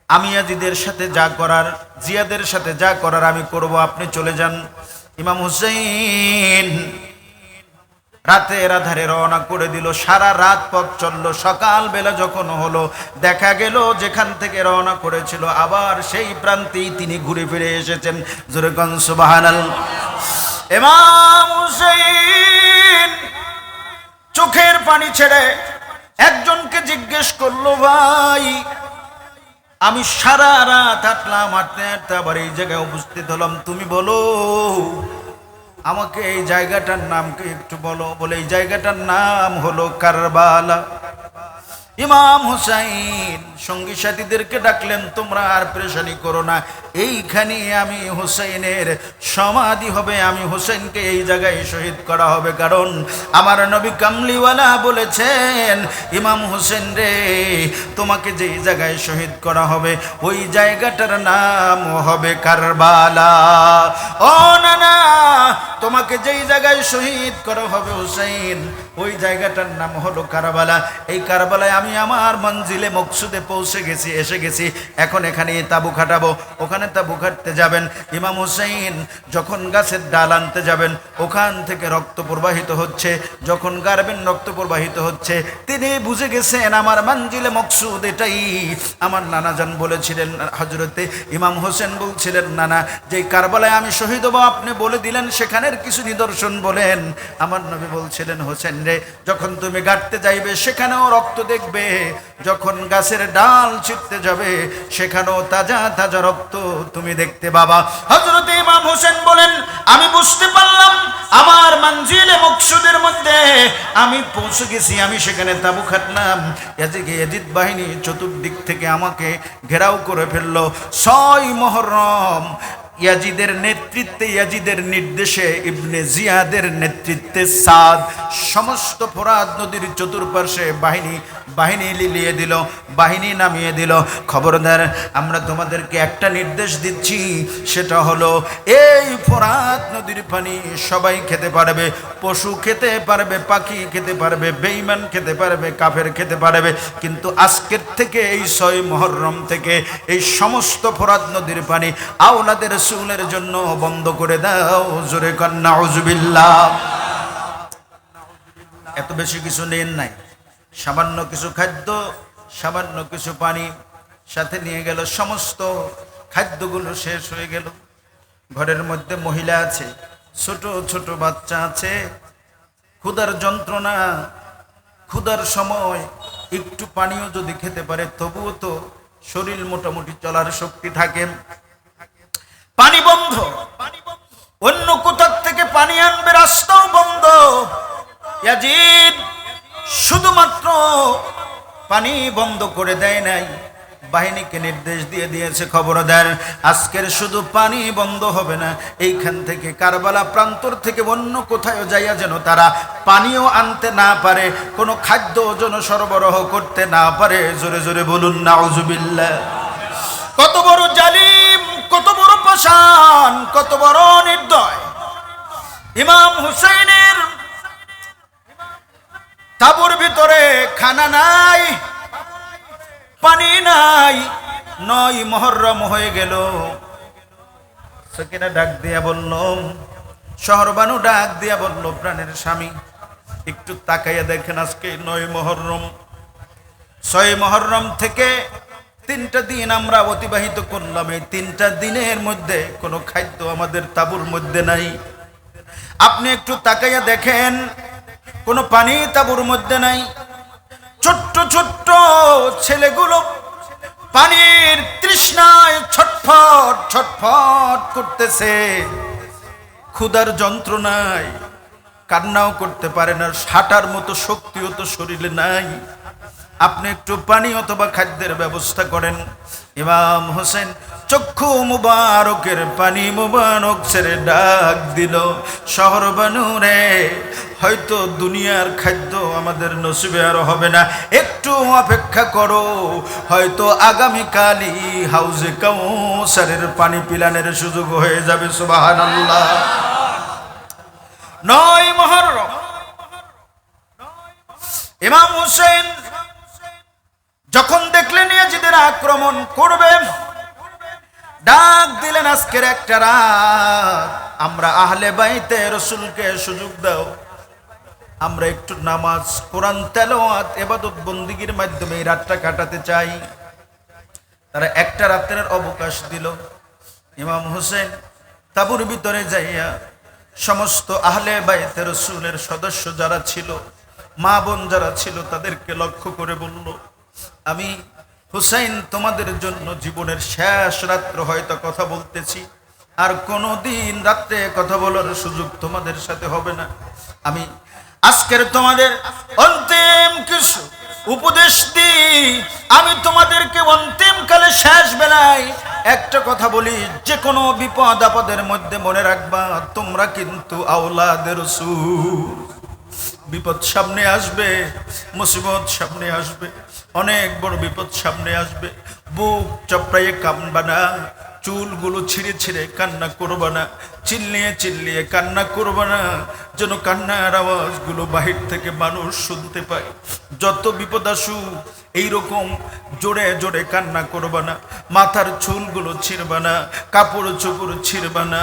আমি ইয়াজিদের সাথে যা করার, জিয়াদের সাথে যা করার আমি করব, আপনি চলে যান। ইমাম হুসাইন রাতের আধারে রওনা করে দিল। সারা রাত পথ চলল। সকাল বেলা যখন হলো, দেখা গেল যেখান থেকে রওনা করেছিল আবার সেই প্রান্তেই তিনি ঘুরে ফিরে এসেছেন। জোরে কোন সুবহানাল্লাহ। ইমাম হুসাইন চোখের পানি ছেড়ে একজনকে জিজ্ঞেস করলো, ভাই, আমি সারা রাত হাঁটলাম, হাঁটতে হাঁটতে আবার এই জায়গায় উপস্থিত হলাম, তুমি বলো আমাকে এই জায়গাটার নাম কি একটু বলো। বলে এই জায়গাটার নাম হলো কারবালা। ইমাম হুসাইন সঙ্গী সাথীদেরকে ডাকলেন, তোমরা আর পেরেশানি করো না, এইখানে আমি হুসাইনের সমাধি হবে, আমি হুসাইনকে এই জায়গায় শহীদ করা হবে। কারণ আমার নবী কামলিওয়ালা বলেছেন, ইমাম হুসেন রে, তোমাকে যেই জায়গায় শহীদ করা হবে ওই জায়গাটার নাম হবে কারবালা। ও না না, তোমাকে যেই জায়গায় শহীদ করা হবে হুসাইন, ওই জায়গাটার নাম হলো কারবালা। এই কারবালায় আমি আমার মঞ্জিলে মকসুদে পৌঁছে গেছি, এসে গেছি। এখন এখানে তাবু খাটাবো। ওখানে তাবু খাটতে যাবেন। ইমাম হুসাইন যখন গাছের ডাল আনতে যাবেন, ওখান থেকে রক্ত প্রবাহিত হচ্ছে। যখন গারবেন রক্ত প্রবাহিত হচ্ছে, তিনি বুঝে গেছেন আমার মঞ্জিলে মকসুদ এটাই। আমার নানাজান বলেছিলেন, হযরতে ইমাম হোসেন বলছিলেন, নানা, যে কারবালায় আমি শহীদ হব আপনি বলে দিলেন, সেখানের কিছু নিদর্শন বলেন। আমার নবী বলছিলেন, হোসেন রে, যখন তুমি গাঁটতে যাইবে সেখানেও রক্ত দেখবে, যখন গাছের ডাল ছিঁড়তে যাবে সেখানেও তাজা তাজা রক্ত তুমি দেখতে বাবা। হযরত ইমাম হোসেন বলেন, আমি বুঝতে পারলাম আমার মঞ্জিলে মকসুদের মধ্যে আমি পৌঁছে গেছি। আমি সেখানে তাবু খাটলাম। ইয়াজিদ বাহিনী চতুর্দিক থেকে আমাকে ঘেরাও করে ফেললো। 6 মুহররম ইয়াজিদের নেতৃত্বে, ইয়াজিদের নির্দেশে, ইবনে জিয়াদের নেতৃত্বে সাদ সমস্ত ফোরাত নদীর চতুর্পার্শ্বে বাহিনী লিলিয়ে দিল, বাহিনী নামিয়ে দিল। খবরদার, আমরা তোমাদেরকে একটা নির্দেশ দিচ্ছি, সেটা হলো এই ফোরাত নদীর পানি সবাই খেতে পারবে, পশু খেতে পারবে, পাখি খেতে পারবে, বেঈমান খেতে পারবে, কাফের খেতে পারবে। কিন্তু আজকের থেকে, এই 6 মুহররম থেকে এই সমস্ত ফোরাত নদীর পানি আওলাদের রাসূলের জন্য বন্ধ করে দাও। জোরে কান নাউজুবিল্লাহ। এত বেশি কিছু নেন নাই, সামান্য কিছু খাদ্য, সামান্য কিছু পানি সাথে নিয়ে গেল। সমস্ত খাদ্যগুলো শেষ হয়ে গেল। ঘরের মধ্যে মহিলা আছে, ছোট ছোট বাচ্চা আছে। ক্ষুধার যন্ত্রণা, ক্ষুধার সময় একটু পানিও যদি খেতে পারে তবুও তো শরীর মোটামুটি চলার শক্তি থাকে। পানি বন্ধ, অন্য কোথার থেকে পানি আনবে রাস্তাও বন্ধ। ইয়াজিদ শুধুমাত্র পানি বন্ধ করে দেয় নাই, বাহিনীকে নির্দেশ দিয়ে দিয়েছে, খবরদার আজকের শুধু পানি বন্ধ হবে না, এইখান থেকে কারবালা প্রান্তর থেকে অন্য কোথাও যাইয়া যেন তারা পানিও আনতে না পারে, কোনো খাদ্য যেন সরবরাহ করতে না পারে। জোরে জোরে বলুন নাউজুবিল্লাহ। কত বড় জালিম, কত বড় পাষাণ, কত বড় নির্দয়। ইমাম হুসাইনের তাঁবুর ভিতরে খানা নাই, পানি নাই। 9 মুহররম হয়ে গেল। সকিনা ডাক দিয়া বলল, শহরবানু ডাক দিয়া বলল, প্রাণের স্বামী একটু তাকাইয়া দেখেন, আজকে 9 মুহররম। 6 মুহররম থেকে 3টা দিন আমরা অতিবাহিত করলাম। এই 3টা দিনের মধ্যে কোনো খাদ্য আমাদের তাঁবুর মধ্যে নাই। আপনি একটু তাকাইয়া দেখেন, কোনো পানি তাঁবুর মধ্যে নাই। ছোট্ট ছোট্ট ছেলেগুলো পানির তৃষ্ণায় ছটফট ছটফট করতেছে, ক্ষুধার যন্ত্রণায় কান্নাও করতে পারে না, হাঁটার মতো শক্তিও তো শরীরে নাই। আপনি একটু পানি অথবা খাদ্যের ব্যবস্থা করেন। ইমাম হোসেন চক্ষু মুবারকের পানি মুবারক ছেড়ে ডাক দিল, শহরবানু রে, হয়তো দুনিয়ার খাদ্য আমাদের নসিবে আর হবে না, একটু অপেক্ষা করো, হয়তো আগামীকালই হাউজে কাউসারের পানি পিলানের সুযোগ হয়ে যাবে। সুবহানাল্লাহ। 9 মুহররম ইমাম হোসেন যখন দেখলেন ইয়াজিদের আক্রমণ করবে, ডাক দিলেন, আজকের একটা রাত আমরা আহলে বাইতে রাসূলকে সুযোগ দাও, আমরা একটু নামাজ, কোরআন তেলাওয়াত, ইবাদত বন্দেগীর মাধ্যমে এই রাতটা কাটাতে চাই। তারা একটা রাতের অবকাশ দিল। ইমাম হোসেন তাঁবুর ভিতরে যাইয়া সমস্ত আহলে বাইতে রাসূলের সদস্য যারা ছিল, মা বোন যারা ছিল, তাদেরকে লক্ষ্য করে বলল, আমি হুসাইন তোমাদের জন্য জীবনের শেষ রাত্র হয়তো কথা বলতেছি, আর কোনোদিন রাত্রে কথা বলার সুযোগ তোমাদের সাথে হবে না। আমি আজকের তোমাদের অন্তিম কিছু উপদেশ দিই, আমি তোমাদেরকে অন্তিম কালে শেষ বেলায় একটা কথা বলি, যে কোনো বিপদ আপদের মধ্যে মনে রাখবা, তোমরা কিন্তু আওলাদে রাসূল। বিপদ সামনে আসবে, মুসিবত সামনে আসবে, অনেক বড় বিপদ সামনে আসবে। বুক চপড়াইয়ে কাঁদবা না, চুলগুলো ছিঁড়ে ছিঁড়ে কান্না করবা না, চিল্লিয়ে চিল্লিয়ে কান্না করবা না, যেন কান্নার আওয়াজগুলো বাহির থেকে মানুষ শুনতে পায়। যত বিপদ আসুক এইরকম জোরে জোরে কান্না করবা না, মাথার চুলগুলো ছিঁড়বা না, কাপড় চোপড় ছিঁড়বা না।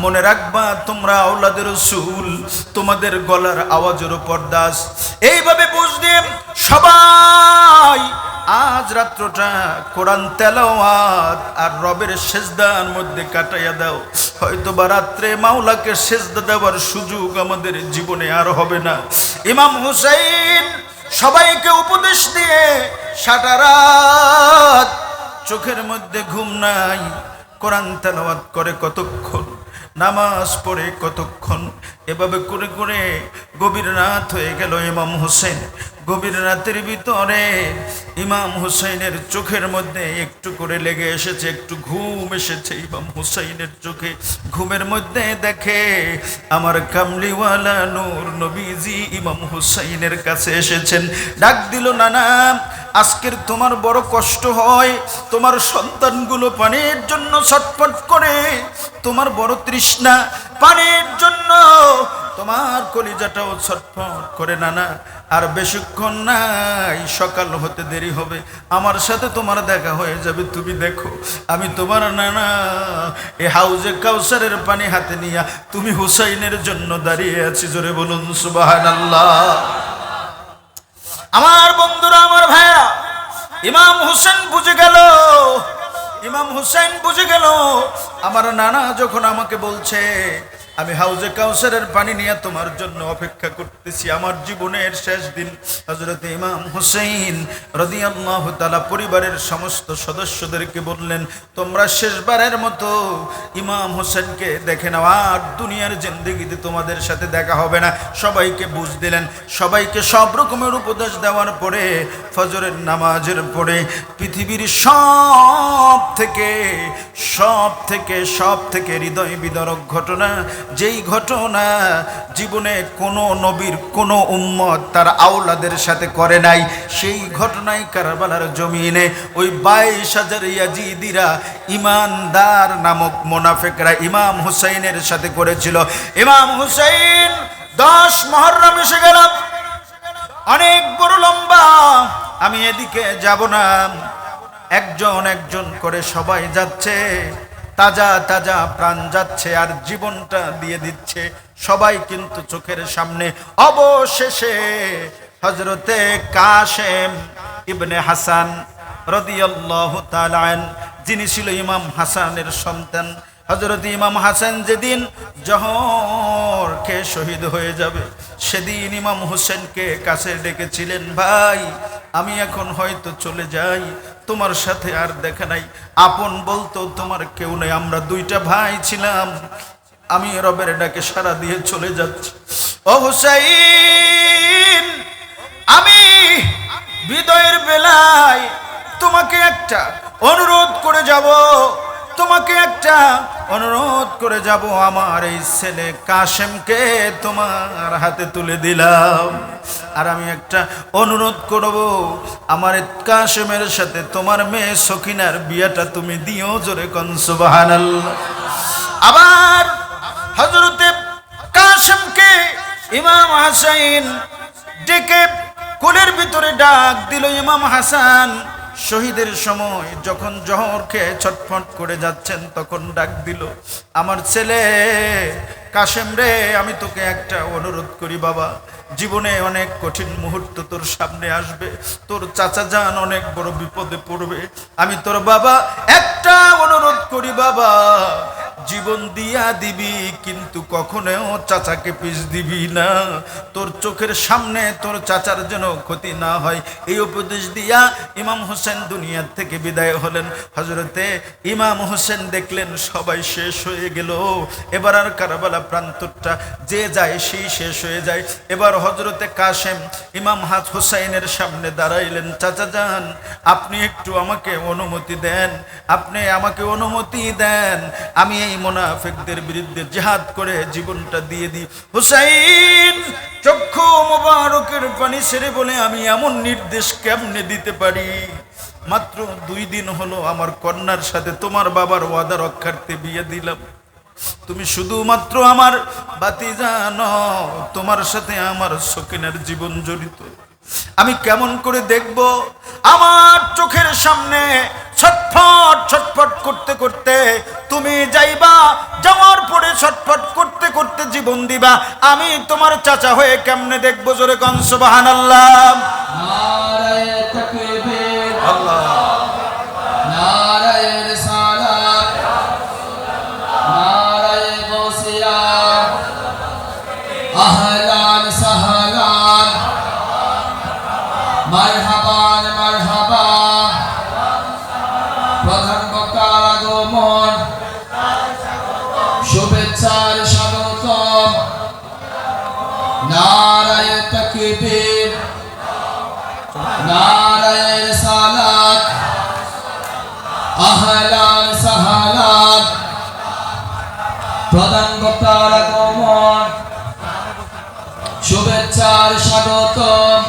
মনে রাখবা তোমরা আওলাদে রাসূল, তোমাদের গলার আওয়াজেরও পর্দা আছে। এইভাবে বুঝতে সবাই আজ রাত্রটা কোরআন তেলাওয়াত আর রবের সেজদার মধ্যে কাটাইয়া দাও। হয়তো বা রাত্রে মাওলাকে সেজদা দেওয়ার সুযোগ আমাদের জীবনে আর হবে না। ইমাম হুসাইন সবাইকে উপদেশ দিয়ে সারা রাত চোখের মধ্যে ঘুম নাই, কোরআন তেলাওয়াত করে কতক্ষণ, নামাজ পড়ে কতক্ষণ, এভাবে করে করে গভীর রাত হয়ে গেল। ইমাম হোসেন গভীর রাতের ভিতরে ইমাম হুসাইনের চোখের মধ্যে একটু করে লেগে এসেছে, একটু ঘুম এসেছে ইমাম হুসাইনের চোখে। ঘুমের মধ্যে দেখে আমার কামলিওয়ালা নূর নবীজি ইমাম হুসাইনের কাছে এসেছেন। ডাক দিল, নানা, আজকের তোমার বড় কষ্ট হয়, তোমার সন্তানগুলো পানির জন্য ছটফট করে, তোমার বড় তৃষ্ণা পানির জন্য, তোমার কলিজাটাও ছটফট করে। নানা, আর বেশিক্ষণ নাই, সকাল হতে দেরি হবে, আমার সাথে তোমার দেখা হয়ে যাবে। তুমি দেখো, আমি তোমার নানা এই হাউজে কাউসারের পানি হাতে নিয়া তুমি হুসাইনের জন্য দাঁড়িয়ে আছি। জোরে বলুন সুবহানাল্লাহ। আমার বন্ধুরা, আমার ভাইরা, ইমাম হোসেন বুঝে গেল, ইমাম হুসাইন বুঝে গেল আমার নানা যখন আমাকে বলছে আমি হাউজে কাউসারের পানি নিয়ে তোমার জন্য অপেক্ষা করতেছি। আমার জীবনের শেষ দিন হযরত ইমাম হুসাইন রাদিয়াল্লাহু তাআলা পরিবারের সমস্ত সদস্যদেরকে বললেন, তোমরা শেষবারের মতো ইমাম হোসেনকে দেখে নাও, আর দুনিয়ার জিন্দেগিতে তোমাদের সাথে দেখা হবে না। সবাইকে বুঝ দিলেন, সবাইকে সব রকমের উপদেশ দেওয়ার পরে ফজরের নামাজের পরে পৃথিবীর সব থেকে হৃদয় বিদারক ঘটনা, যেই ঘটনা জীবনে কোনো নবীর কোনো উম্মত তার আওলাদের সাথে করে নাই, সেই ঘটনায় কারবালার জমিনে ওই 22,000 ইয়াজিদিরা ইমানদার নামক মুনাফিকরা ইমাম হুসাইনের সাথে করেছিল। ইমাম হুসাইন 10 মুহররম এসে গেল, অনেক বড় লম্বা, আমি এদিকে যাব না, একজন একজন করে সবাই যাচ্ছে, তাজা তাজা প্রাণ যাচ্ছে আর জীবনটা দিয়ে দিচ্ছে সবাই, কিন্তু চোখের সামনে অবশেষে হযরতে কাশেম ইবনে হাসান রাদিয়াল্লাহু তাআলা আনহু, যিনি ছিল ইমাম হাসানের সন্তান, হযরত ইমাম হাসান যেদিন জহর খেয়ে শহীদ হয়ে যাবে, সেদিন ইমাম হোসেনকে কাছে ডেকেছিলেন, ভাই আমি এখন হয়তো চলে যাই, তোমার সাথে আর দেখা নাই, আপন বলতো তোমার কেউ নেই, আমরা 2টা ভাই ছিলাম, আমি রবের ডাকে সাড়া দিয়ে চলে যাচ্ছি। ও হুসাইন, আমি বিদায়ের বেলায় তোমাকে একটা অনুরোধ করে যাব, আমার এই ছেলে কাশেমকে তোমার হাতে তুলে দিলাম, আর আমি একটা অনুরোধ করব, আমার কাশেমের সাথে তোমার মেয়ে সকিনার বিয়েটা তুমি দিও, জোরে কোন সুবহানাল্লাহ। আবার হযরতে কাশেমকে ইমাম হাসান ডেকে কোলের ভিতরে ডাক দিল। ইমাম হাসান শহীদের সময় যখন জহর খেয়ে ছটফট করে যাচ্ছেন, তখন ডাক দিল, আমার ছেলে কাশেম রে, আমি তোকে একটা অনুরোধ করি বাবা, জীবনে অনেক কঠিন মুহূর্ত তোর সামনে আসবে, তোর চাচা যান অনেক বড় বিপদে পড়বে, আমি তোর বাবা একটা অনুরোধ করি বাবা, জীবন দিয়া দিবি কিন্তু কখনো চাচাকে পিস দিবি না, তোর চোখের সামনে তোর চাচার যেন ক্ষতি না হয়। এই উপদেশ দিয়া ইমাম হোসেন দুনিয়ার থেকে বিদায় হলেন। হযরতে ইমাম হোসেন দেখলেন সবাই শেষ হয়ে গেল, এবার আর কারবালা প্রান্তরটা যে যায় সেই শেষ হয়ে যায়। এবার হযরতে কাশেম ইমাম হুসাইনের সামনে দাঁড়াইলেন, চাচা যান আপনি একটু আমাকে অনুমতি দেন, আমি এই মুনাফিকদের বিরুদ্ধে জিহাদ করে জীবনটা দিয়ে দিই। হুসাইন চক্ষু মোবারকের পানি ছেড়ে বলে, আমি এমন নির্দেশ কেমনে দিতে পারি, মাত্র 2 দিন হলো আমার কন্যার সাথে তোমার বাবার ওয়াদা রক্ষার্থে বিয়ে দিলাম, তুমি শুধুমাত্র আমার ভাতিজা নও, তোমার সাথে আমার সকিনার জীবন জড়িত, আমি কেমন করে দেখব আমার চোখের সামনে ছটফট ছটফট করতে করতে তুমি যাইবা, যাওয়ার পরে ছটফট করতে করতে জীবন দিবা, আমি তোমার চাচা হয়ে কেমনে দেখবো, জোরে কোন সুবহানাল্লাহ। নারায়ে তাকবীর, আল্লাহ, নারায়ে রিসালাত, নারায়ে গাউসিয়া, আহলান সাহলান, মারহাবান মারহাবা, প্রধান বক্তার আগমন, শুভেচ্ছার স্বাগতম, নারায়ে তাকবীর, নারায়ে রিসালাত, আহলান সাহলান, প্রধান বক্তার আগমন, শুভেচ্ছার স্বাগতম,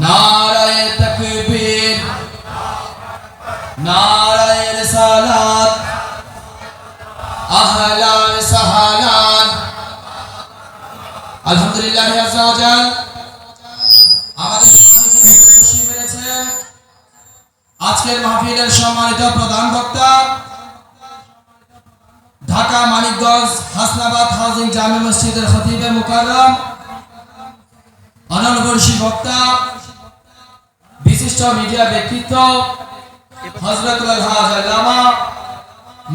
নারায়ে তাকবীর, নারায়ে রিসালাত, আহলান সাহলান। আলহামদুলিল্লাহ আযজা ওয়া জাল, আমাদের খুশি মেরেছেন আজকের মাহফিলের সম্মানিত প্রধান বক্তা, ঢাকা মানিকগঞ্জ হাসনাবাদ হাউজিং জামে মসজিদের খতিবে মুকাররম, অনলবর্ষী বক্তা, বিশিষ্ট মিডিয়া ব্যক্তিত্ব হযরতুল হাজ আল্লামা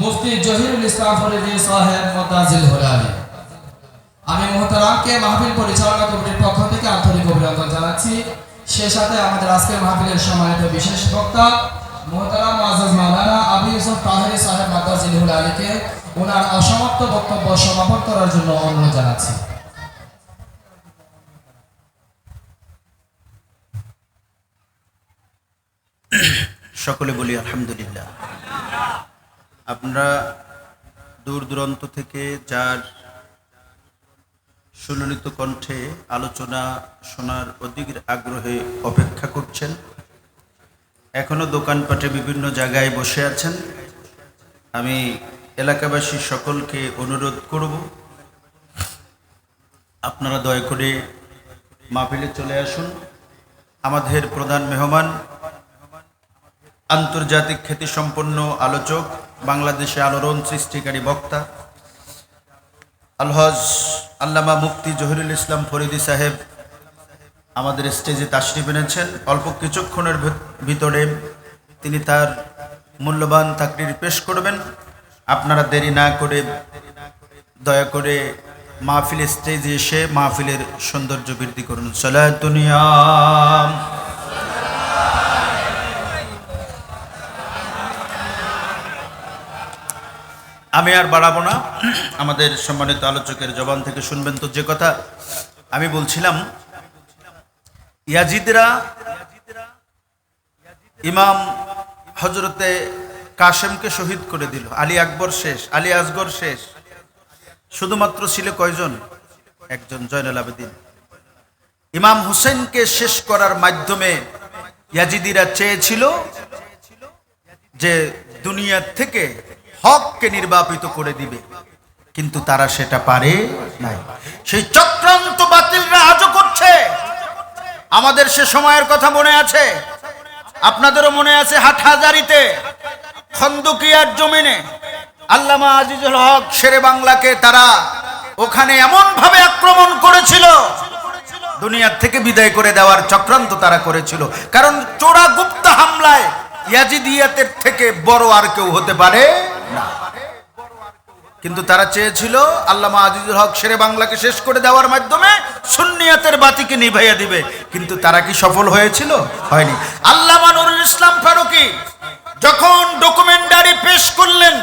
মুফতি জহিরুল ইসলাম ফরিদি সাহেব মুতাজিল হুলালি। আমি মুহতারামকে মাহফিল পরিচালনা কমিটির পক্ষ থেকে আন্তরিক অভিনন্দন জানাচ্ছি। সে সাথে আমাদের আজকের মাহফিলের সম্মানিত বিশেষ বক্তা মুহতারাম মুআজ্জাজ মাওলানা আবু ইউসুফ তাহেরি সাহেব মুতাজিল হুলালিকে ওনার অসমাপ্ত বক্তব্য সমাপন করার জন্য অনুরোধ জানাচ্ছি। সকলে বলি আলহামদুলিল্লাহ। আপনারা দূর দূরান্ত থেকে যার সুললিত কণ্ঠে আলোচনা শোনার অধিক আগ্রহে অপেক্ষা করছেন, এখনো দোকানপাটে বিভিন্ন জায়গায় বসে আছেন, আমি এলাকাবাসী সকলকে অনুরোধ করব আপনারা দয়া করে মাহফিলে চলে আসুন। আমাদের প্রধান মেহমান আন্তর্জাতিক খ্যাতিসম্পন্ন আলোচক, বাংলাদেশে আলোড়ন সৃষ্টিকারী বক্তা আলহাজ আল্লামা মুফতি জহিরুল ইসলাম ফরিদি সাহেব আমাদের স্টেজে তাশরিফ এনেছেন। অল্প কিছুক্ষণের ভিতরে তিনি তার মূল্যবান তাকরির পেশ করবেন। আপনারা দেরি না করে দয়া করে মাহফিল স্টেজে এসে মাহফিলের সৌন্দর্য বৃদ্ধি করুন। সালাতুনিয়া আমি আর বাড়াবো না, আমাদের সম্মানিত আলোচকের জবান থেকে শুনবেন। তো যে কথা আমি বলছিলাম, ইয়াজিদরা ইমাম হজরতে কাশেমকে শহীদ করে দিল। আলী আকবর শেষ, আলী আসগর শেষ, শুধুমাত্র ছিল কয়জন? একজন, জয়নুল আবেদিন। ইমাম হুসেনকে শেষ করার মাধ্যমে ইয়াজিদিরা চেয়েছিল যে দুনিয়ার থেকে হককে নির্বাপিত করে দিবে, কিন্তু তারা সেটা পারে নাই। সেই চক্রান্ত বাতিলরা আজও করছে। আমাদের সে সময়ের কথা মনে আছে, আপনাদেরও মনে আছে। হাটহাজারিতে খন্দকিয়ার জমিনে আল্লামা আজিজুল হক শেরে বাংলাকে তারা ওখানে এমন ভাবে আক্রমণ করেছিল, দুনিয়ার থেকে বিদায় করে দেওয়ার চক্রান্ত তারা করেছিল। কারণ চোরা গুপ্ত হামলায় ইয়াজিদিয়াতের থেকে বড় আর কেউ হতে পারে না। কিন্তু তারা চেয়েছিল আল্লামা আজিজুল হক শেরে বাংলাকে শেষ করে দেওয়ার মাধ্যমে সুন্নিয়াতের বাতিকে নিভাইয়া দিবে। কিন্তু তারা কি সফল হয়েছিল? হয়নি। আল্লামা নুরুল ইসলাম ফারুকী যখন ডকুমেন্টারি পেশ করলেন,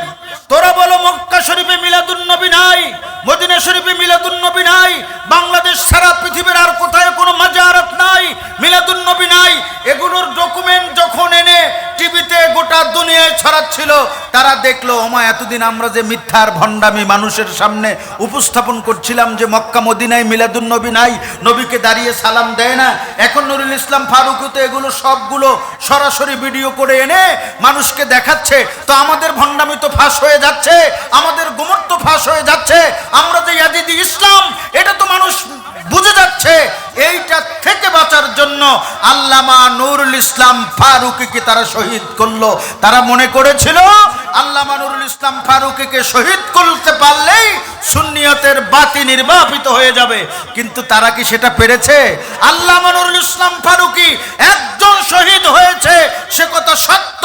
তোরা বলো মক্কা শরীফে মিলাদুন নবী নাই, মদিনা শরীফে মিলাদুন নবী নাই, বাংলাদেশ সারা পৃথিবীর আর কোথায় কোনো মাজারাত নাই, মিলাদুন নবী নাই, এগুলোর ডকুমেন্ট যখন এনে টিভিতে গোটা দুনিয়ায় ছড়াচ্ছিল, তারা দেখলো ওমা এতদিন আমরা যে মিথ্যার ভণ্ডামি মানুষের সামনে উপস্থাপন করছিলাম যে মক্কা মদিনায় মিলাদুন নবী নাই, নবীকে দাঁড়িয়ে সালাম দেয় না, এখন নুরুল ইসলাম ফারুকী তো এগুলো সবগুলো সরাসরি ভিডিও করে এনে মানুষকে দেখাচ্ছে। তো আমাদের ভণ্ডামি তো ফাঁস হয়ে যাচ্ছে, আমাদের গুমর তো ফাঁস হয়ে যাচ্ছে, আমরা যে ইয়াজিদি ইসলাম এটা তো মানুষ বুঝে যাচ্ছে। এইটা থেকে বাঁচার জন্য আল্লামা নুরুল ইসলাম ফারুকীকে তারা শহীদ করলো। তারা মনে করেছিল আল্লামা নুরুল ইসলাম ফারুকীকে শহীদ করতে পারলেই সুন্নিয়তের বাতি নির্বাপিত হয়ে যাবে। কিন্তু তারা কি সেটা পেরেছে? আল্লামা নুরুল ইসলাম ফারুকী একজন শহীদ হয়েছে সে কথা সত্য,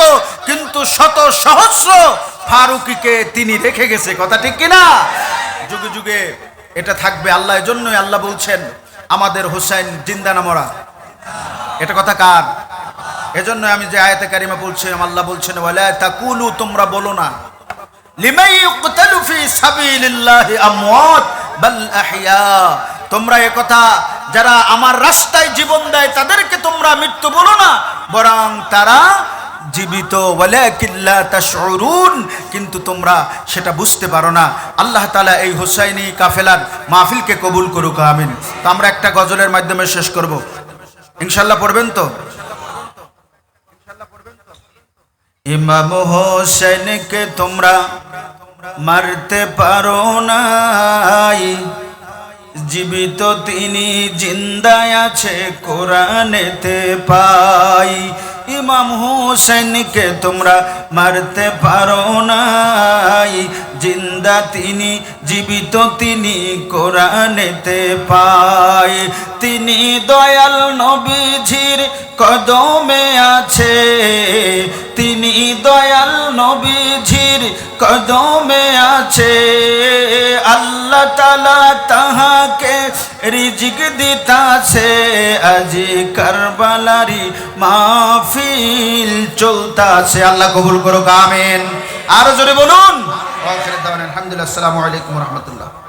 কিন্তু শত সহস্র ফারুকীকে তিনি রেখে গেছে। কথা ঠিক কিনা? যুগে যুগে এটা থাকবে। আল্লাহ এজন্যই আল্লাহ বলছেন আমাদের হুসাইন জিন্দা না মরা। এটা কথা কার? এজন্য আমি যে আয়াতে কারিমা বলছিলাম, আল্লাহ বলছেন ওয়ালা তাকুলু, তোমরা বলো না লিমান ইউকতালু ফি সাবিলিল্লাহি আমওয়াত বাল আহইয়া, তোমরা একথা যারা আমার রাস্তায় জীবন দেয় তাদেরকে তোমরা মৃত্যু বলো না, বরং তারা জীবিত। ওয়ালাকিন লা তাশউরুন, কিন্তু তোমরা সেটা বুঝতে পারো না। আল্লাহ তাআলা এই হুসাইনি কাফেলার মাহফিলকে কবুল করুক, আমিন। তো আমরা একটা গজলের মাধ্যমে শেষ করব, ইনশাআল্লাহ পড়বেন তো? ইমাম হোসেনকে তোমরা মারতে পারো নাই, জীবিত তিনি জিন্দায় আছে কোরআনেতে পাই। ইমাম হুসেনকে তোমরা মারতে পারো নাই, জিন্দা তিনি জীবিত তিনি কোরআনেতে পাই। তিনি দয়াল নবীজির কদমে আছে, তিনি দয়াল নবীজির কদমে আছে, আল্লাহ তাআলা তাহাকে রিজিক দিতাছে, আজি কারবালারি মাহফিল চলতাছে। আল্লাহ কবুল করুক, আমিন। আরো জোরে বলুন। আলহামদুলিল্লাহ, আসসালামু আলাইকুম ওয়া রাহমাতুল্লাহ।